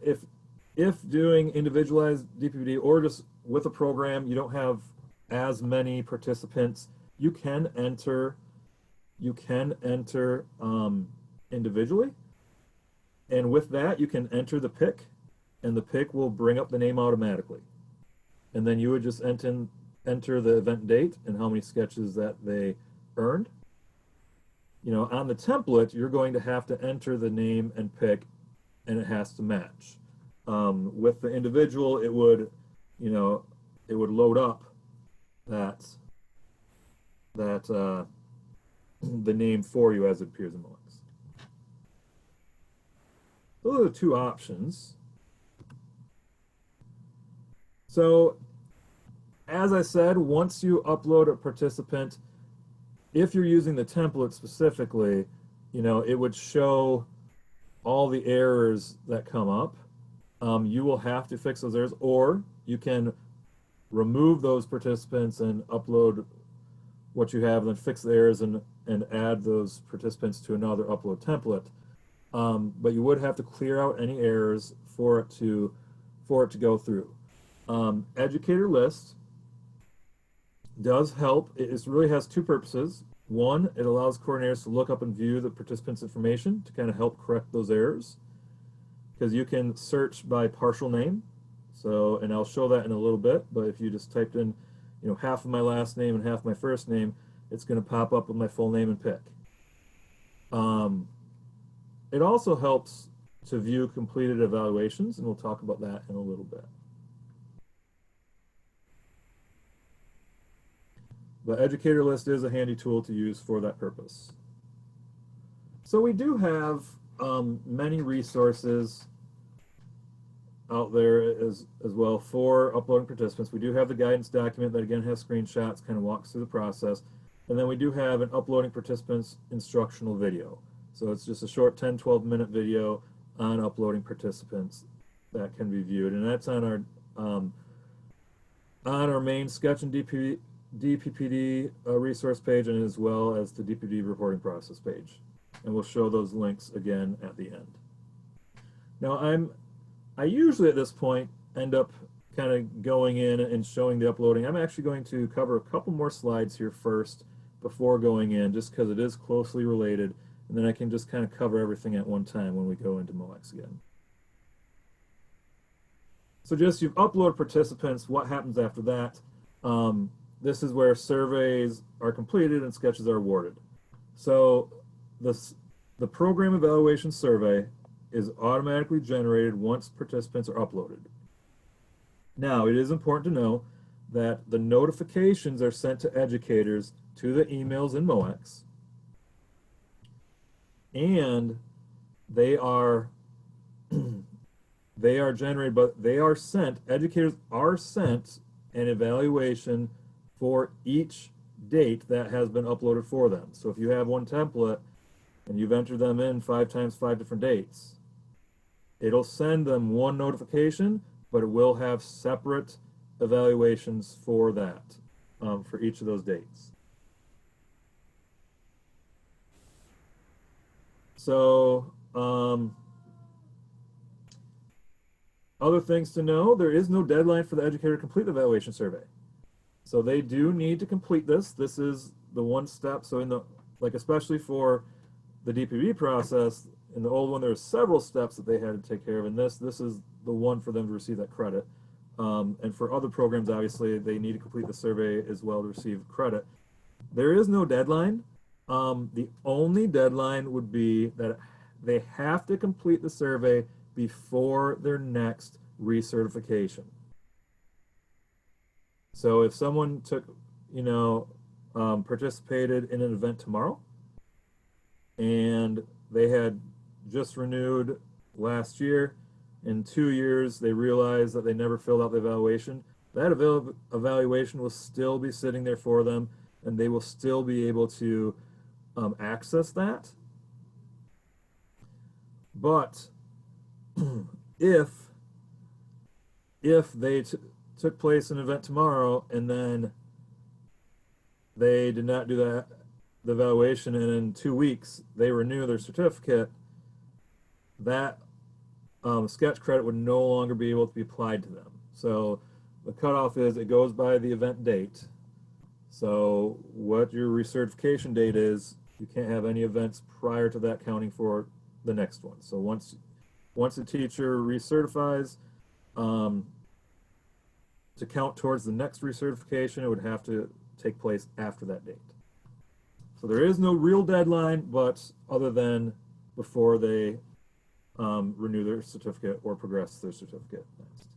if doing individualized DPPD or just with a program, you don't have as many participants, you can enter individually, and with that you can enter the pick, and the pick will bring up the name automatically, and then you would just enter the event date and how many sketches that they earned. On the template, you're going to have to enter the name and pick, and it has to match. With the individual, it would load up the name for you as it appears in MoX. Those are the 2 options. So, as I said, once you upload a participant, if you're using the template specifically, it would show all the errors that come up. You will have to fix those errors, or you can remove those participants and upload what you have, and then fix the errors and add those participants to another upload template. But you would have to clear out any errors for it to go through. Educator list does help. It really has 2 purposes. One, it allows coordinators to look up and view the participants' information to kind of help correct those errors, because you can search by partial name. So, and I'll show that in a little bit, but if you just typed in, half of my last name and half of my first name, it's going to pop up with my full name and pick. It also helps to view completed evaluations, and we'll talk about that in a little bit. The educator list is a handy tool to use for that purpose. So we do have many resources out there as well for uploading participants. We do have the guidance document that again has screenshots, kind of walks through the process. And then we do have an uploading participants instructional video. So it's just a short 10, 12-minute video on uploading participants that can be viewed. And that's on our main SCECH and DPPD resource page, and as well as the DPPD reporting process page. And we'll show those links again at the end. Now I usually at this point end up kind of going in and showing the uploading. I'm actually going to cover a couple more slides here first before going in, just because it is closely related, and then I can just kind of cover everything at one time when we go into MoX again. So just you've uploaded participants, what happens after that? This is where surveys are completed and sketches are awarded. So the program evaluation survey is automatically generated once participants are uploaded. Now, it is important to know that the notifications are sent to educators to the emails in MoX, and they are generated, but they are sent, educators are sent an evaluation for each date that has been uploaded for them. So if you have one template and you've entered them in 5 times 5 different dates, it'll send them one notification, but it will have separate evaluations for that, for each of those dates. So, other things to know, there is no deadline for the educator to complete the evaluation survey. So they do need to complete this. This is the one step. So especially for the DPP process, in the old one, there were several steps that they had to take care of. And this is the one for them to receive that credit. And for other programs, obviously, they need to complete the survey as well to receive credit. There is no deadline. The only deadline would be that they have to complete the survey before their next recertification. So if someone took, participated in an event tomorrow, and they had just renewed last year, in 2 years they realized that they never filled out the evaluation, that evaluation will still be sitting there for them, and they will still be able to access that. But if they took place an event tomorrow and then they did not do the evaluation, and in 2 weeks they renew their certificate, that SCECH credit would no longer be able to be applied to them. So the cutoff is it goes by the event date. So what your recertification date is, you can't have any events prior to that counting for the next one. So once a teacher recertifies, to count towards the next recertification, it would have to take place after that date. So there is no real deadline, but other than before they renew their certificate or progress their certificate next.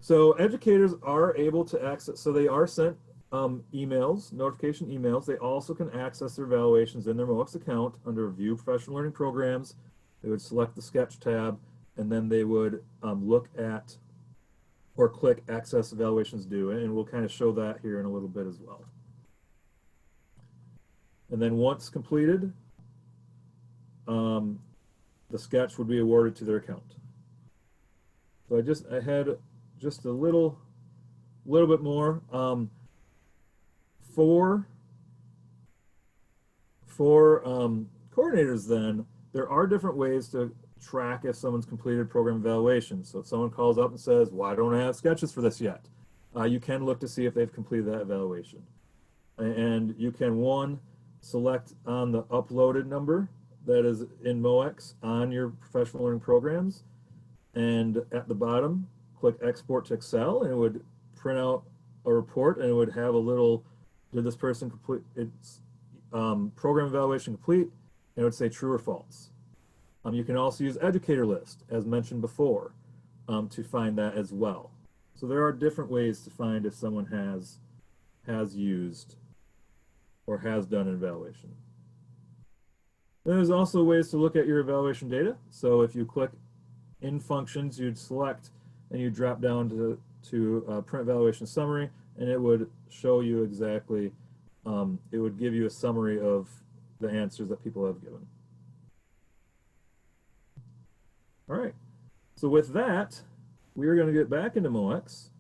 So educators are able to access, so they are sent emails, notification emails. They also can access their evaluations in their MoX account under View Professional Learning Programs. They would select the SCECH tab, and then they would look at or click Access Evaluations Due, and we'll kind of show that here in a little bit as well. And then once completed, the SCECH would be awarded to their account. So I had just a little bit more. For coordinators then, there are different ways to track if someone's completed program evaluation. So if someone calls up and says, why don't I have sketches for this yet? You can look to see if they've completed that evaluation. And you can, one, select on the uploaded number that is in MoX on your professional learning programs, and at the bottom, click Export to Excel, and it would print out a report, and it would have a little, did this person complete its program evaluation complete, and it would say true or false. You can also use Educator list, as mentioned before, to find that as well. So there are different ways to find if someone has used or has done an evaluation. There's also ways to look at your evaluation data. So if you click in functions, you'd select and you drop down to print evaluation summary, and it would show you exactly, it would give you a summary of the answers that people have given. All right, so with that, we are going to get back into MoX.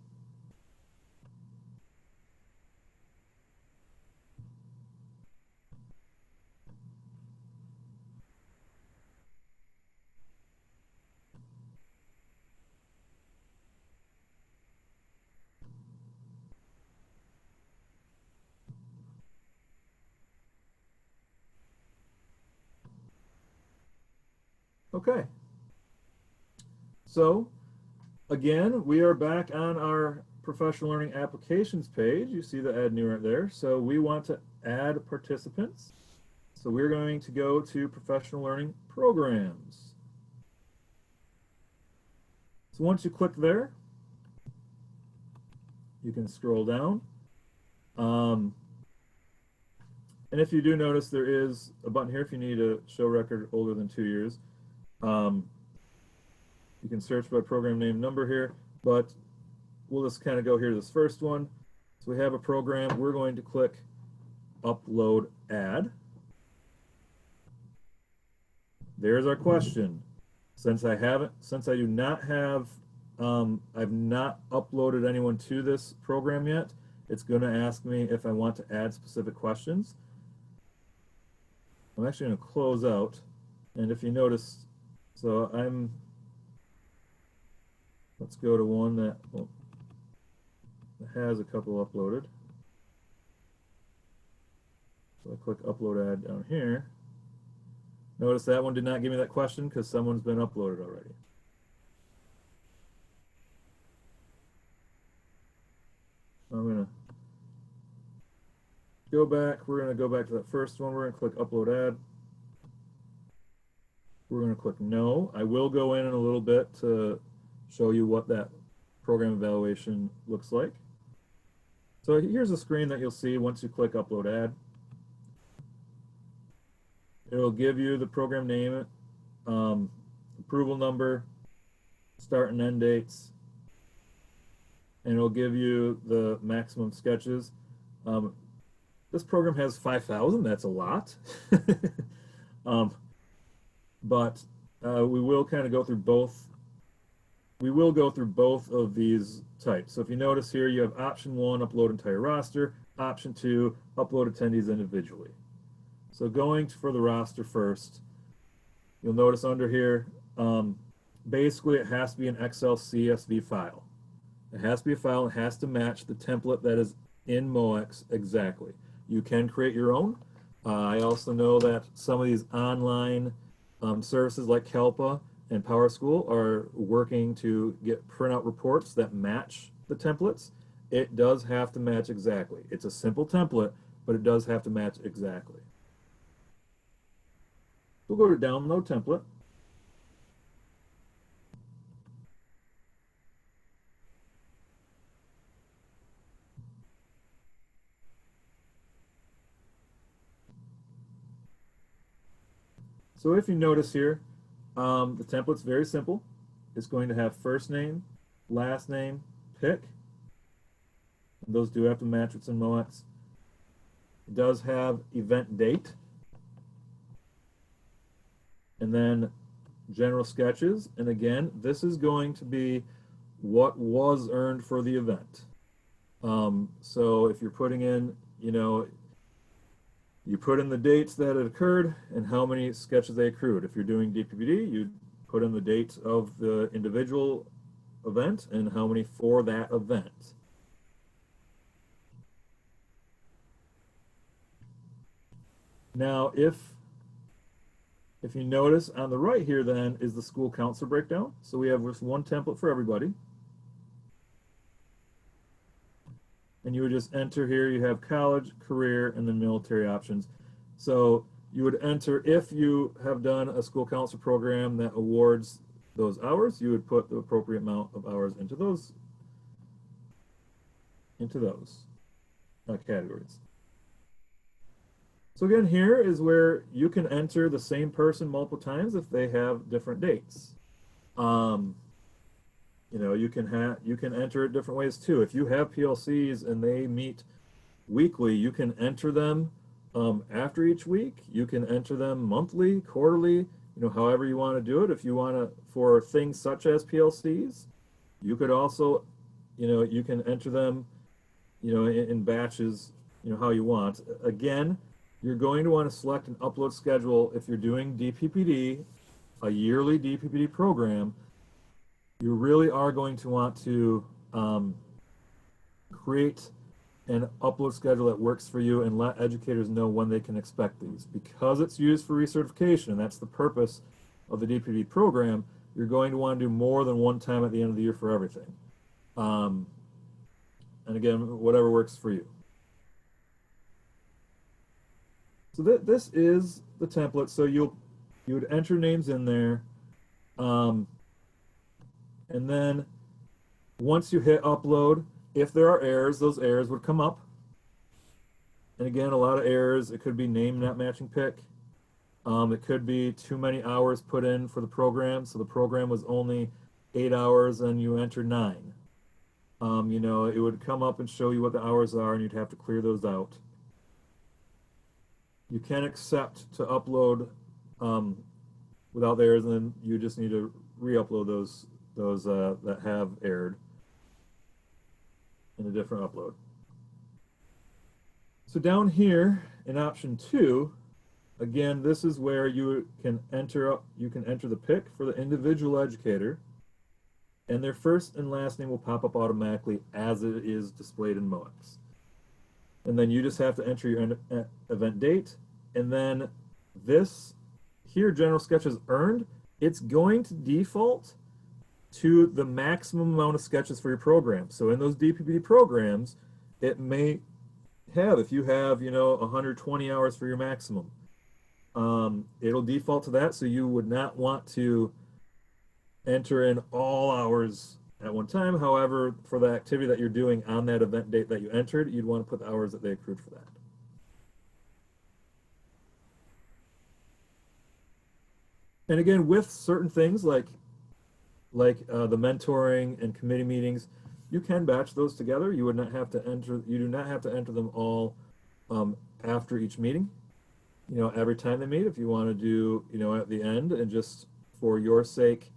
Okay, so again, we are back on our professional learning applications page. You see the add new right there. So we want to add participants. So we're going to go to professional learning programs. So once you click there, you can scroll down. And if you do notice, there is a button here if you need a show record older than 2 years. You can search by program name number here, but we'll just kind of go here to this first one. So we have a program. We're going to click upload add. There's our question. Since I do not have, I've not uploaded anyone to this program yet, it's going to ask me if I want to add specific questions. I'm actually going to close out, and if you notice, so let's go to one that has a couple uploaded. So I click upload add down here. Notice that one did not give me that question because someone's been uploaded already. I'm going to go back. We're going to go back to that first one. We're going to click upload add. We're going to click no. I will go in a little bit to show you what that program evaluation looks like. So here's a screen that you'll see once you click upload add. It'll give you the program name, approval number, start and end dates, and it'll give you the maximum sketches. This program has 5,000. That's a lot. But we will kind of go through both. We will go through both of these types. So if you notice here, you have option 1, upload entire roster, option 2, upload attendees individually. So going for the roster first, you'll notice under here, basically it has to be an Excel CSV file. It has to be a file, it has to match the template that is in MoX exactly. You can create your own. I also know that some of these online services like Kelpa and PowerSchool are working to get printout reports that match the templates. It does have to match exactly. It's a simple template, but it does have to match exactly. We'll go to download template. So if you notice here, the template's very simple. It's going to have first name, last name, pick. And those do have to match what's in MoX. It does have event date. And then general sketches. And again, this is going to be what was earned for the event. So if you're putting in, you put in the dates that it occurred and how many sketches they accrued. If you're doing DPPD, you put in the date of the individual event and how many for that event. Now, if you notice on the right here then is the school counselor breakdown. So we have just one template for everybody. And you would just enter here, you have college, career, and then military options. So you would enter, if you have done a school counselor program that awards those hours, you would put the appropriate amount of hours into those categories. So again, here is where you can enter the same person multiple times if they have different dates. You can enter it different ways too. If you have PLCs and they meet weekly, you can enter them after each week. You can enter them monthly, quarterly, however you want to do it. If you want to, for things such as PLCs, you could also, you can enter them, in batches, how you want. Again, you're going to want to select an upload schedule if you're doing DPPD, a yearly DPPD program. You really are going to want to create an upload schedule that works for you and let educators know when they can expect these. Because it's used for recertification, and that's the purpose of the DPPD program, you're going to want to do more than one time at the end of the year for everything. And again, whatever works for you. So this is the template. So you would enter names in there, and then once you hit upload, if there are errors, those errors would come up. And again, a lot of errors. It could be name not matching pick. It could be too many hours put in for the program. So the program was only 8 hours and you entered 9. It would come up and show you what the hours are, and you'd have to clear those out. You can accept to upload without the errors, and then you just need to re-upload those that have erred in a different upload. So down here in option 2, again, this is where you can enter the pick for the individual educator, and their first and last name will pop up automatically as it is displayed in MoX. And then you just have to enter your event date, and then this here, General Sketches earned, it's going to default to the maximum amount of sketches for your program. So in those DPPD programs, it may have, if you have, 120 hours for your maximum, it'll default to that. So you would not want to enter in all hours at one time. However, for the activity that you're doing on that event date that you entered, you'd want to put the hours that they accrued for that. And again, with certain things like the mentoring and committee meetings, you can batch those together. You would not have to enter. You do not have to enter them all after each meeting. Every time they meet, if you want to do, at the end, and just for your sake,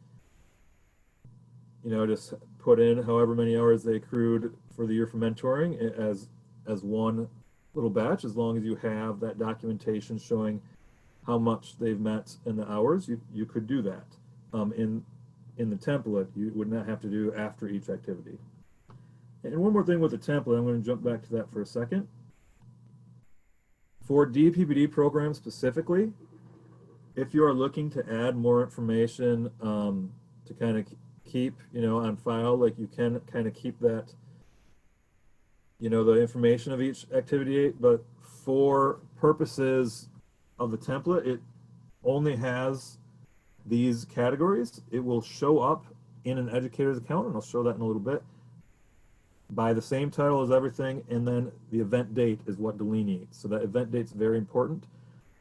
just put in however many hours they accrued for the year for mentoring as one little batch, as long as you have that documentation showing how much they've met in the hours, you could do that. In the template, you would not have to do after each activity. And one more thing with the template, I'm going to jump back to that for a second. For DPPD programs specifically, if you are looking to add more information to kind of keep, on file, like you can kind of keep that, the information of each activity, but for purposes of the template, it only has these categories. It will show up in an educator's account, and I'll show that in a little bit, by the same title as everything, and then the event date is what delineates. So that event date's very important.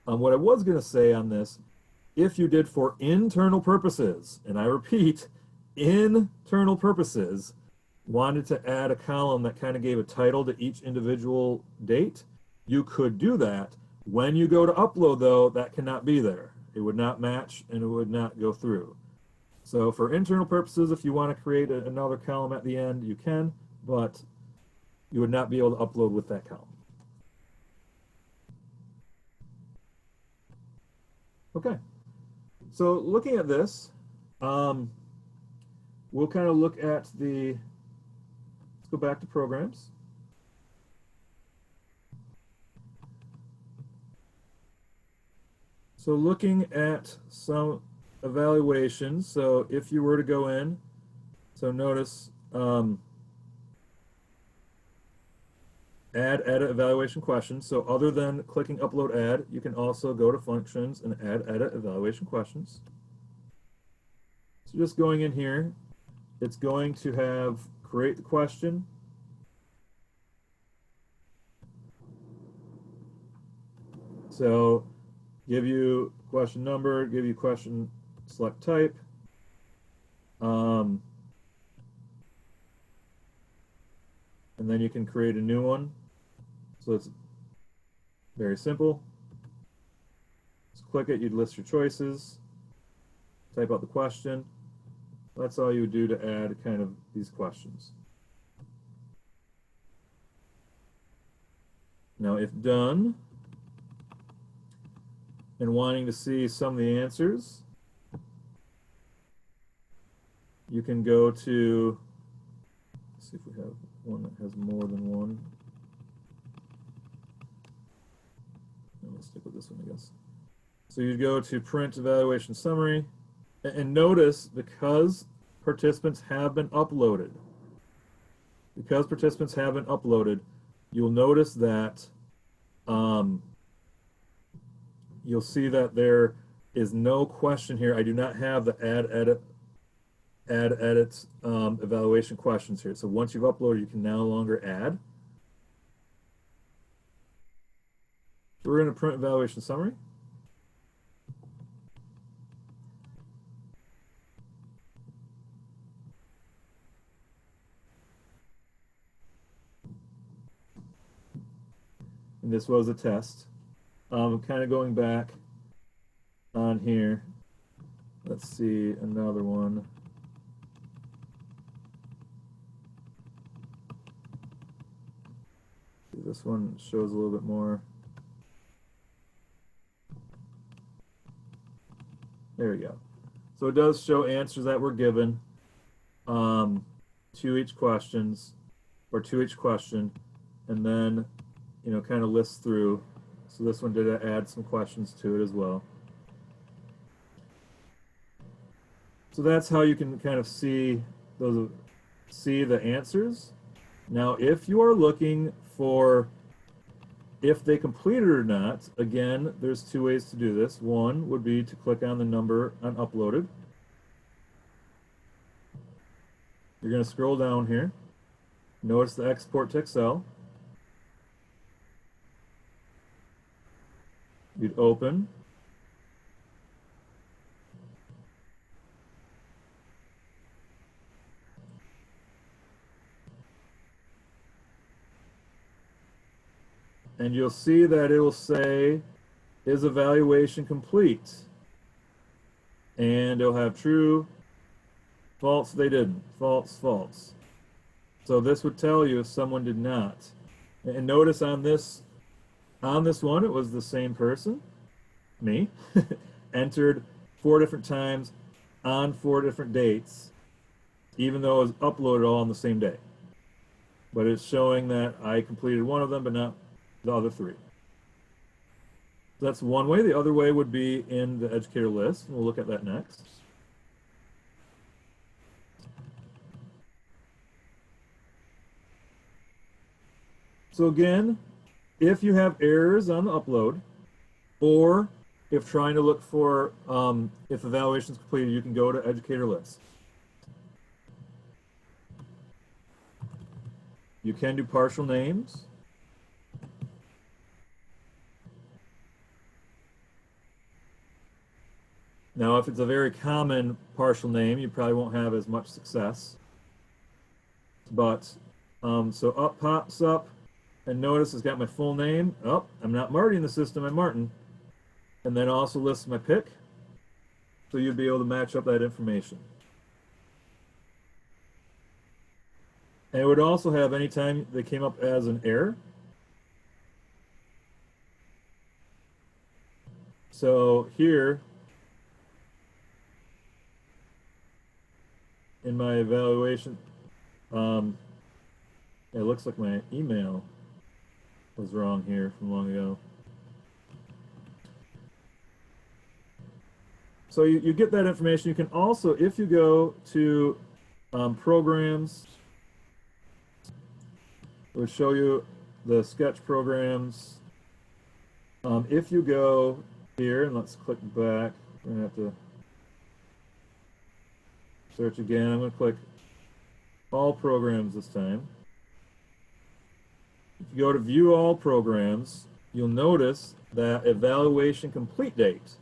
What I was going to say on this, if you did for internal purposes, and I repeat, internal purposes, wanted to add a column that kind of gave a title to each individual date, you could do that. When you go to upload, though, that cannot be there. It would not match, and it would not go through. So for internal purposes, if you want to create another column at the end, you can, but you would not be able to upload with that column. Okay, so looking at this, we'll kind of look at let's go back to programs. So looking at some evaluations, so if you were to go in, so notice add edit evaluation questions. So other than clicking upload add, you can also go to functions and add edit evaluation questions. So just going in here, it's going to have create the question, so give you question number, give you question select type, and then you can create a new one. So it's Very simple. Just click it, you'd list your choices, type out the question. That's all you would do to add kind of these questions. Now, if done, and wanting to see some of the answers, you can go to, let's see if we have one that has more than one. Let's stick with this one, I guess. So you'd go to print evaluation summary, and notice because participants have been uploaded, you'll notice that you'll see that there is no question here. I do not have the add edit evaluation questions here. So once you've uploaded, you can no longer add. So we're going to print evaluation summary. And this was a test. Kind of going back on here. Let's see another one. This one shows a little bit more. There we go. So it does show answers that were given to each question, and then kind of lists through. So this one did add some questions to it as well. So that's how you can kind of see the answers. Now, if you are looking for if they completed or not, again, there's two ways to do this. One would be to click on the number on uploaded. You're going to scroll down here. Notice the export to Excel. You'd open. And you'll see that it will say, is evaluation complete? And it'll have true, false, they didn't, false, false. So this would tell you if someone did not. And notice on this one, it was the same person, me, entered 4 different times on 4 different dates, even though it was uploaded all on the same day. But it's showing that I completed one of them, but not the other 3. So that's one way. The other way would be in the educator list, and we'll look at that next. So again, if you have errors on the upload, or if trying to look for if evaluation is completed, you can go to educator list. You can do partial names. Now, if it's a very common partial name, you probably won't have as much success. But so up pops up. And notice it's got my full name. Oh, I'm not Marty in the system, I'm Martin. And then also lists my pick. So you'd be able to match up that information. And it would also have any time they came up as an error. So here, in my evaluation, it looks like my email was wrong here from long ago. So you get that information. You can also, if you go to programs, it would show you the SCECH programs. If you go here, and let's click back, we're gonna have to search again. I'm gonna click all programs this time. If you go to view all programs, you'll notice that evaluation complete date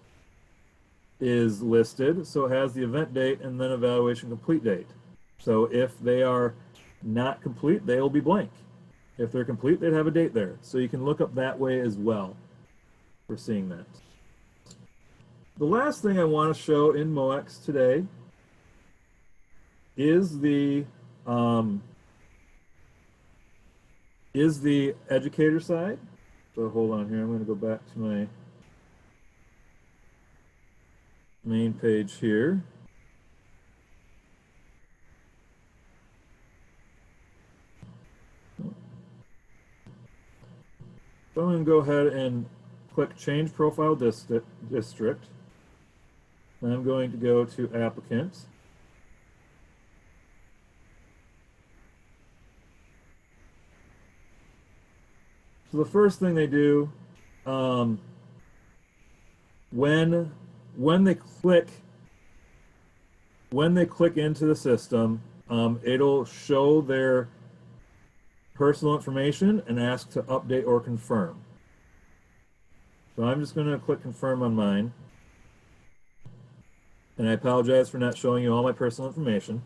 is listed. So it has the event date and then evaluation complete date. So if they are not complete, they will be blank. If they're complete, they'd have a date there. So you can look up that way as well. for seeing that. The last thing I want to show in MoX today is the educator side. So hold on here. I'm going to go back to my main page here. So I'm going to go ahead and click Change Profile District. And I'm going to go to Applicants. So the first thing they do, when they click into the system, it'll show their personal information and ask to update or confirm. So I'm just going to click confirm on mine. And I apologize for not showing you all my personal information.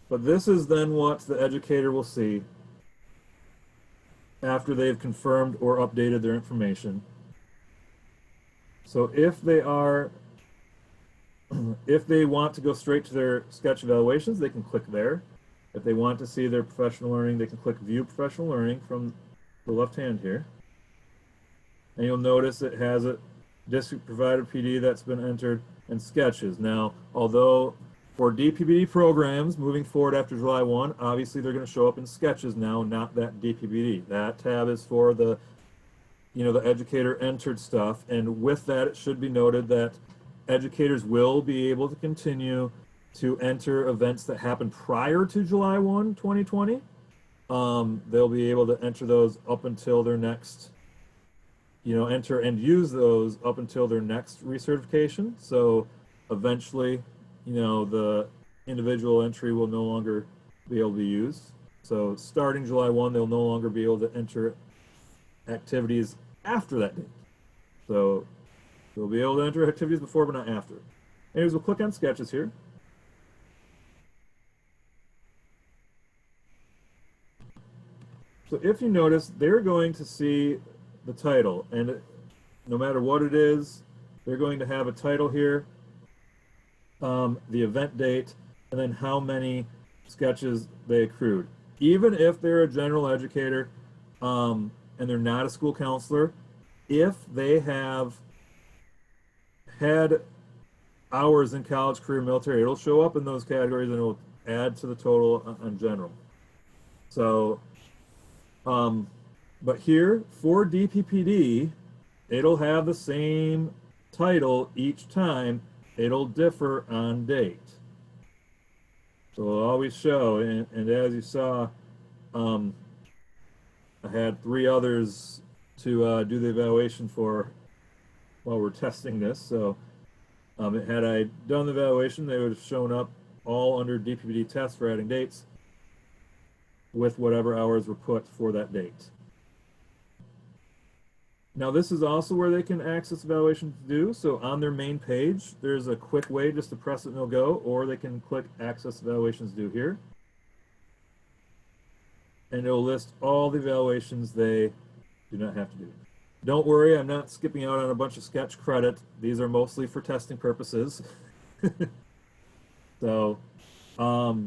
But this is then what the educator will see after they've confirmed or updated their information. So if they want to go straight to their SCECH evaluations, they can click there. If they want to see their professional learning, they can click View Professional Learning from the left hand here. And you'll notice it has a district provided PD that's been entered and sketches. Now, although for DPPD programs moving forward after July 1, obviously they're going to show up in sketches now, not that DPPD. That tab is for the, the educator entered stuff. And with that, it should be noted that educators will be able to continue to enter events that happen prior to July 1, 2020. They'll be able to enter those up until their next, enter and use those up until their next recertification. So eventually, the individual entry will no longer be able to be used. So starting July 1, they'll no longer be able to enter activities after that date. So they'll be able to enter activities before, but not after. Anyways, we'll click on sketches here. So if you notice, they're going to see the title, and no matter what it is, they're going to have a title here, the event date, and then how many sketches they accrued. Even if they're a general educator and they're not a school counselor, if they have had hours in college, career, military, it'll show up in those categories and it'll add to the total on general. So, but here for DPPD, it'll have the same title each time. It'll differ on date. So it'll always show, and as you saw, I had 3 others to do the evaluation for while we're testing this. So had I done the evaluation, they would have shown up all under DPPD tests for adding dates with whatever hours were put for that date. Now this is also where they can access evaluations to do. So on their main page, there's a quick way just to press it and it'll go, or they can click access evaluations due here. And it'll list all the evaluations they do not have to do. Don't worry, I'm not skipping out on a bunch of SCECH credit. These are mostly for testing purposes. So, but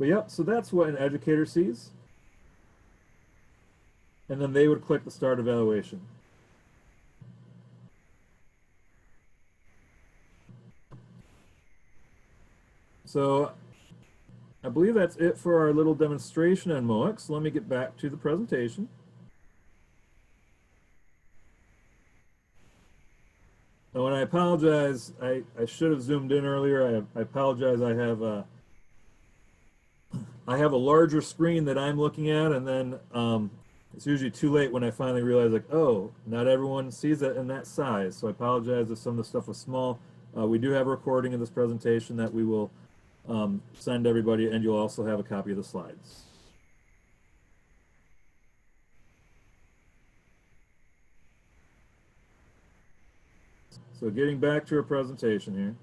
yep, so that's what an educator sees. And then they would click the start evaluation. So I believe that's it for our little demonstration on MoX. Let me get back to the presentation. Oh, and I apologize. I should have zoomed in earlier. I apologize. I have a larger screen that I'm looking at, and then it's usually too late when I finally realize, like, oh, not everyone sees it in that size. So I apologize if some of the stuff was small. We do have a recording of this presentation that we will send everybody, and you'll also have a copy of the slides. So getting back to our presentation here.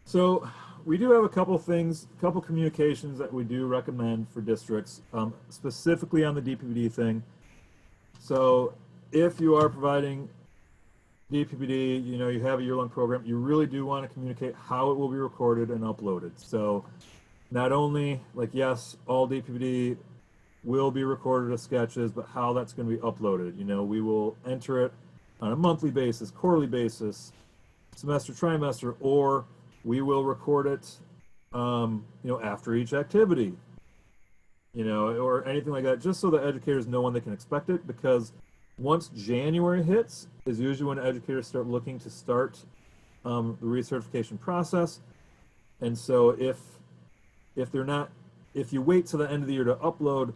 So we do have a couple things, a couple communications that we do recommend for districts, specifically on the DPPD thing. So if you are providing DPPD, you know, you have a year-long program, you really do want to communicate how it will be recorded and uploaded. So not only, like, yes, all DPPD will be recorded as sketches, but how that's going to be uploaded. You know, we will enter it on a monthly basis, quarterly basis, semester, trimester, or we will record it, you know, after each activity, you know, or anything like that, just so that educators know when they can expect it. Because once January hits is usually when educators start looking to start the recertification process. And so if they're not, if you wait to the end of the year to upload,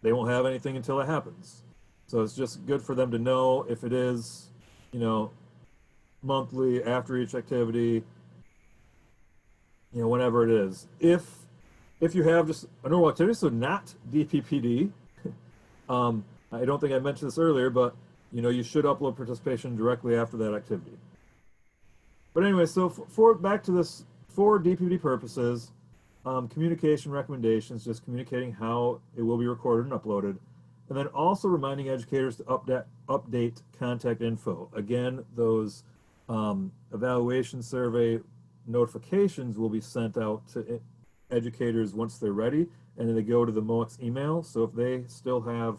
they won't have anything until it happens. So it's just good for them to know if it is, you know, monthly after each activity, you know, whenever it is. If you have just a normal activity, so not DPPD, I don't think I mentioned this earlier, but you know, you should upload participation directly after that activity. But anyway, so for back to this, for DPPD purposes, communication recommendations, just communicating how it will be recorded and uploaded, and then also reminding educators to update contact info. Again, those evaluation survey notifications will be sent out to educators once they're ready, and then they go to the MoX email. So if they still have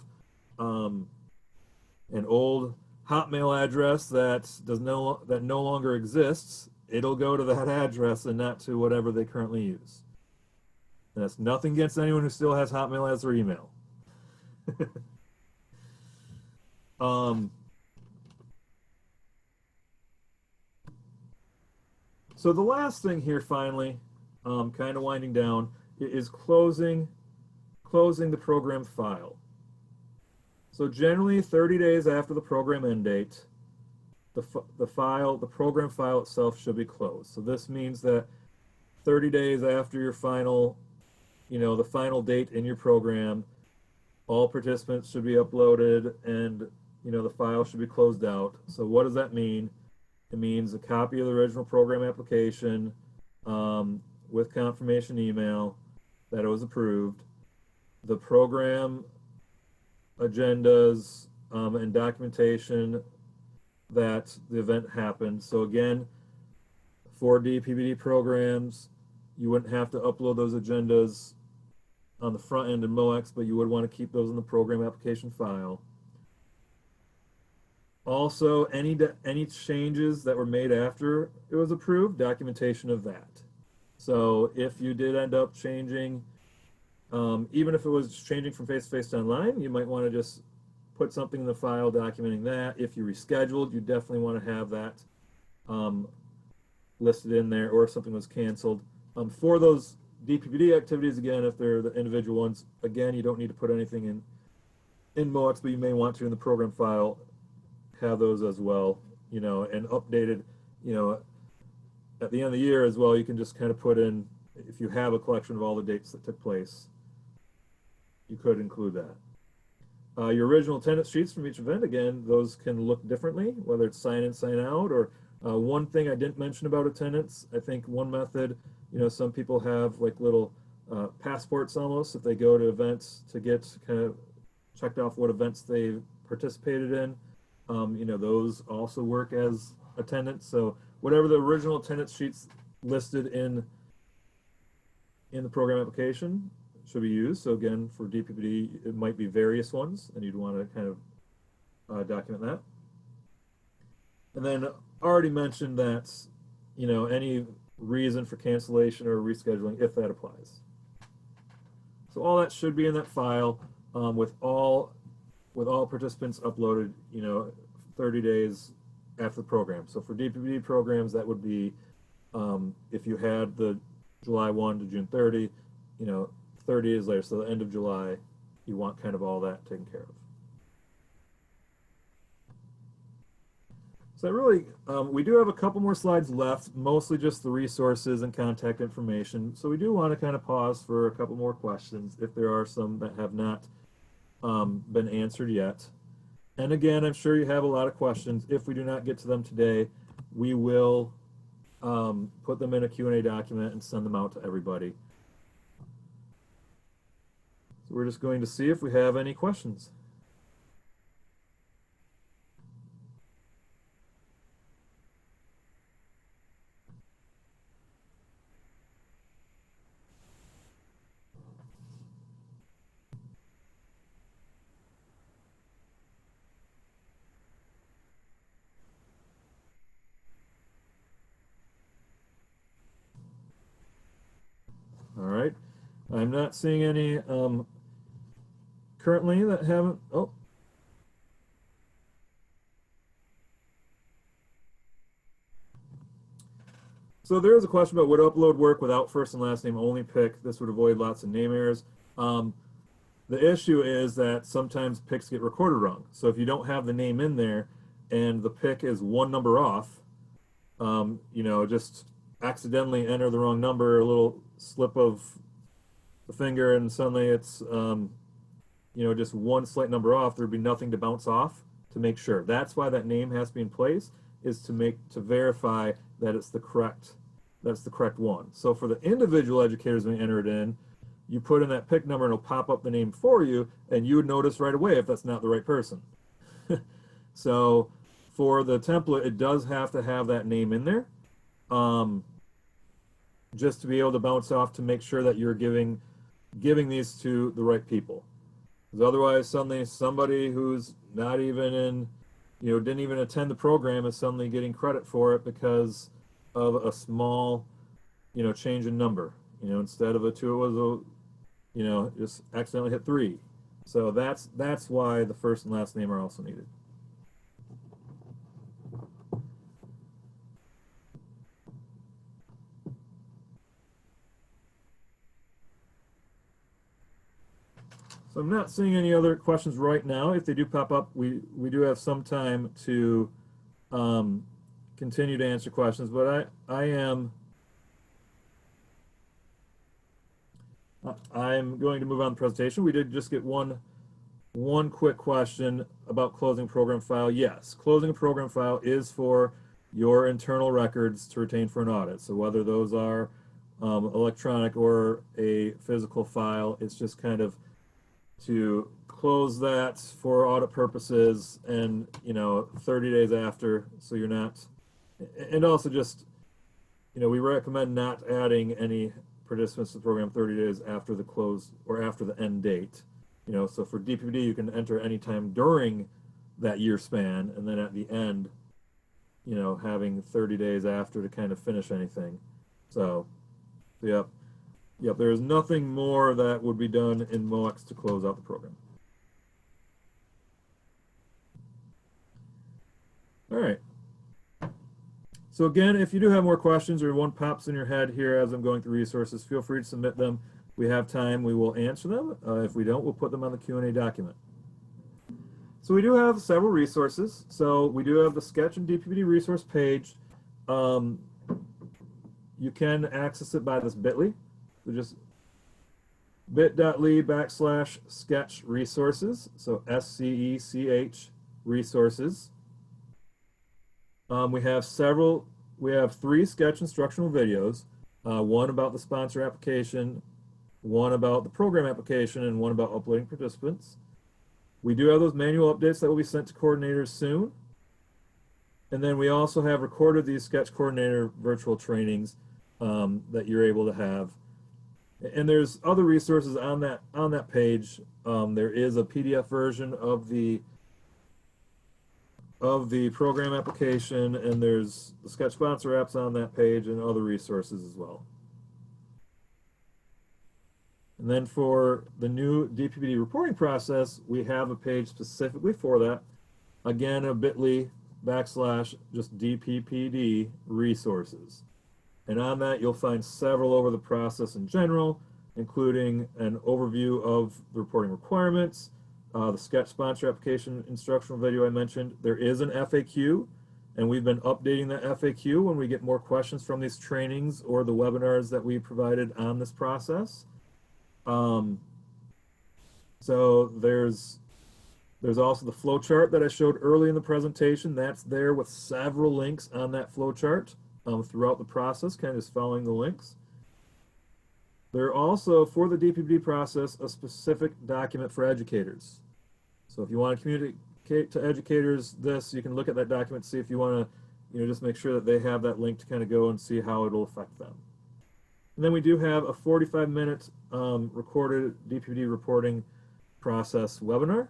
an old Hotmail address that no longer exists, it'll go to that address and not to whatever they currently use. And that's nothing against anyone who still has Hotmail as their email. So the last thing here, finally, kind of winding down, is closing the program file. So generally, 30 days after the program end date, the program file itself should be closed. So this means that 30 days after your final, you know, the final date in your program, all participants should be uploaded, and you know, the file should be closed out. So what does that mean? It means a copy of the original program application with confirmation email that it was approved, the program agendas and documentation that the event happened. So again, for DPPD programs, you wouldn't have to upload those agendas on the front end in MoX, but you would want to keep those in the program application file. Also, any changes that were made after it was approved, documentation of that. So if you did end up changing, even if it was changing from face-to-face to online, you might want to just put something in the file documenting that. If you rescheduled, you definitely want to have that listed in there, or if something was canceled. For those DPPD activities, again, if they're the individual ones, again, you don't need to put anything in MoX, but you may want to in the program file have those as well, you know, and updated, you know, at the end of the year as well. You can just kind of put in, if you have a collection of all the dates that took place, you could include that. Your original attendance sheets from each event, again, those can look differently, whether it's sign in, sign out, or one thing I didn't mention about attendance, I think one method, you know, some people have like little passports almost, if they go to events, to get kind of checked off what events they participated in. You know, those also work as attendance. So whatever the original attendance sheets listed in the program application should be used. So again, for DPPD, it might be various ones, and you'd want to kind of document that. And then already mentioned that, you know, any reason for cancellation or rescheduling, if that applies. So all that should be in that file with all participants uploaded, you know, 30 days after the program. So for DPPD programs, that would be if you had the July 1 to June 30, you know, 30 days later, so the end of July, you want kind of all that taken care of. So really, we do have a couple more slides left, mostly just the resources and contact information. So we do want to kind of pause for a couple more questions if there are some that have not been answered yet. And again, I'm sure you have a lot of questions. If we do not get to them today, we will put them in a Q&A document and send them out to everybody. So we're just going to see if we have any questions. All right. I'm not seeing any currently that haven't. Oh. So there is a question about would upload work without first and last name only pick? This would avoid lots of name errors. The issue is that sometimes picks get recorded wrong. So if you don't have the name in there and the pick is one number off, you know, just accidentally enter the wrong number, a little slip of the finger, and suddenly it's, you know, just one slight number off, there'd be nothing to bounce off to make sure. That's why that name has to be in place, is to verify that it's the correct, that's the correct one. So for the individual educators, when you enter it in, you put in that pick number and it'll pop up the name for you, and you would notice right away if that's not the right person. So for the template, it does have to have that name in there, just to be able to bounce off to make sure that you're giving these to the right people. Because otherwise, suddenly somebody who's not even in, you know, didn't even attend the program is suddenly getting credit for it because of a small, you know, change in number. You know, instead of a 2, it was a, you know, just accidentally hit 3. So that's why the first and last name are also needed. So I'm not seeing any other questions right now. If they do pop up, we do have some time to continue to answer questions, but I'm going to move on to the presentation. We did just get one quick question about closing program file. Yes, closing a program file is for your internal records to retain for an audit. So whether those are electronic or a physical file, it's just kind of to close that for audit purposes, and, you know, 30 days after, so you're not, and also just, you know, we recommend not adding any participants to the program 30 days after the close or after the end date. You know, so for DPPD, you can enter anytime during that year span, and then at the end, you know, having 30 days after to kind of finish anything. So, yep. Yep, there is nothing more that would be done in MoX to close out the program. All right. So again, if you do have more questions or one pops in your head here as I'm going through resources, feel free to submit them. We have time, we will answer them. If we don't, we'll put them on the Q&A document. So we do have several resources. So we do have the SCECH and DPPD resource page. You can access it by this bit.ly. So just bit.ly/SCECH resources. So SCECH resources. We have 3 SCECH instructional videos, one about the sponsor application, one about the program application, and one about uploading participants. We do have those manual updates that will be sent to coordinators soon. And then we also have recorded these SCECH coordinator virtual trainings that you're able to have. And there's other resources on that page. There is a PDF version of the program application, and there's the SCECH sponsor apps on that page and other resources as well. And then for the new DPPD reporting process, we have a page specifically for that. Again, a bit.ly/just DPPD resources. And on that, you'll find several over the process in general, including an overview of the reporting requirements, the SCECH sponsor application instructional video I mentioned. There is an FAQ, and we've been updating the FAQ when we get more questions from these trainings or the webinars that we provided on this process. So there's also the flow chart that I showed early in the presentation. That's there with several links on that flow chart throughout the process, kind of just following the links. There are also, for the DPPD process, a specific document for educators. So if you want to communicate to educators this, you can look at that document, see if you want to, just make sure that they have that link to kind of go and see how it'll affect them. And then we do have a 45-minute recorded DPPD reporting process webinar.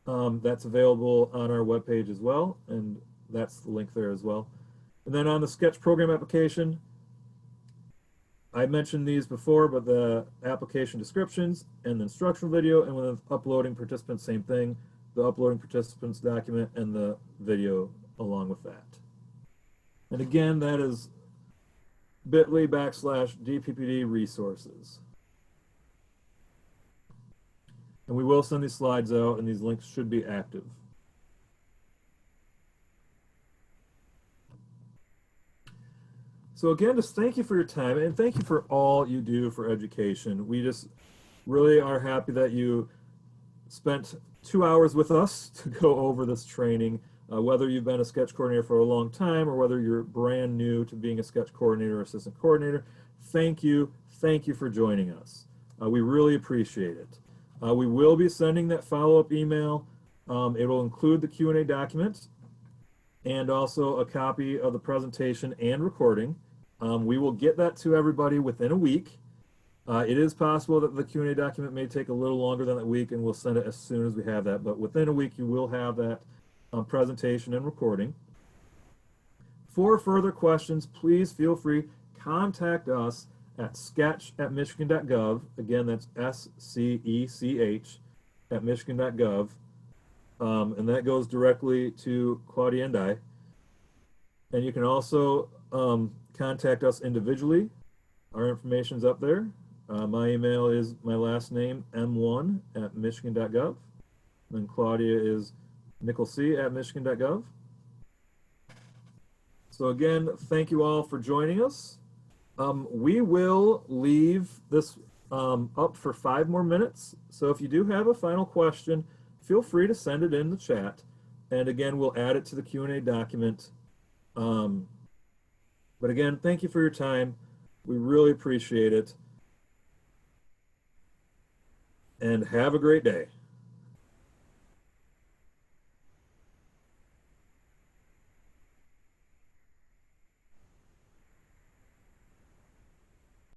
That's available on our webpage as well, and that's the link there as well. And then on the SCECH program application, I mentioned these before, but the application descriptions and the instructional video, and with uploading participants, same thing, the uploading participants document and the video along with that. And again, that is bit.ly/DPPD resources. And we will send these slides out, and these links should be active. So again, just thank you for your time, and thank you for all you do for education. We just really are happy that you spent 2 hours with us to go over this training, whether you've been a SCECH coordinator for a long time or whether you're brand new to being a SCECH coordinator or assistant coordinator. Thank you for joining us. We really appreciate it. We will be sending that follow-up email. It will include the Q&A document and also a copy of the presentation and recording. We will get that to everybody within a week. It is possible that the Q&A document may take a little longer than that week, and we'll send it as soon as we have that. But within a week, you will have that presentation and recording. For further questions, please feel free, contact us at SCECH@michigan.gov. Again, that's SCECH at michigan.gov. And that goes directly to Claudia and I. And you can also contact us individually. Our information's up there. My email is my last name, m1@michigan.gov. And Claudia is nicholc@michigan.gov. So again, thank you all for joining us. We will leave this up for 5 more minutes. So if you do have a final question, feel free to send it in the chat. And again, we'll add it to the Q&A document. But again, thank you for your time. We really appreciate it. And have a great day.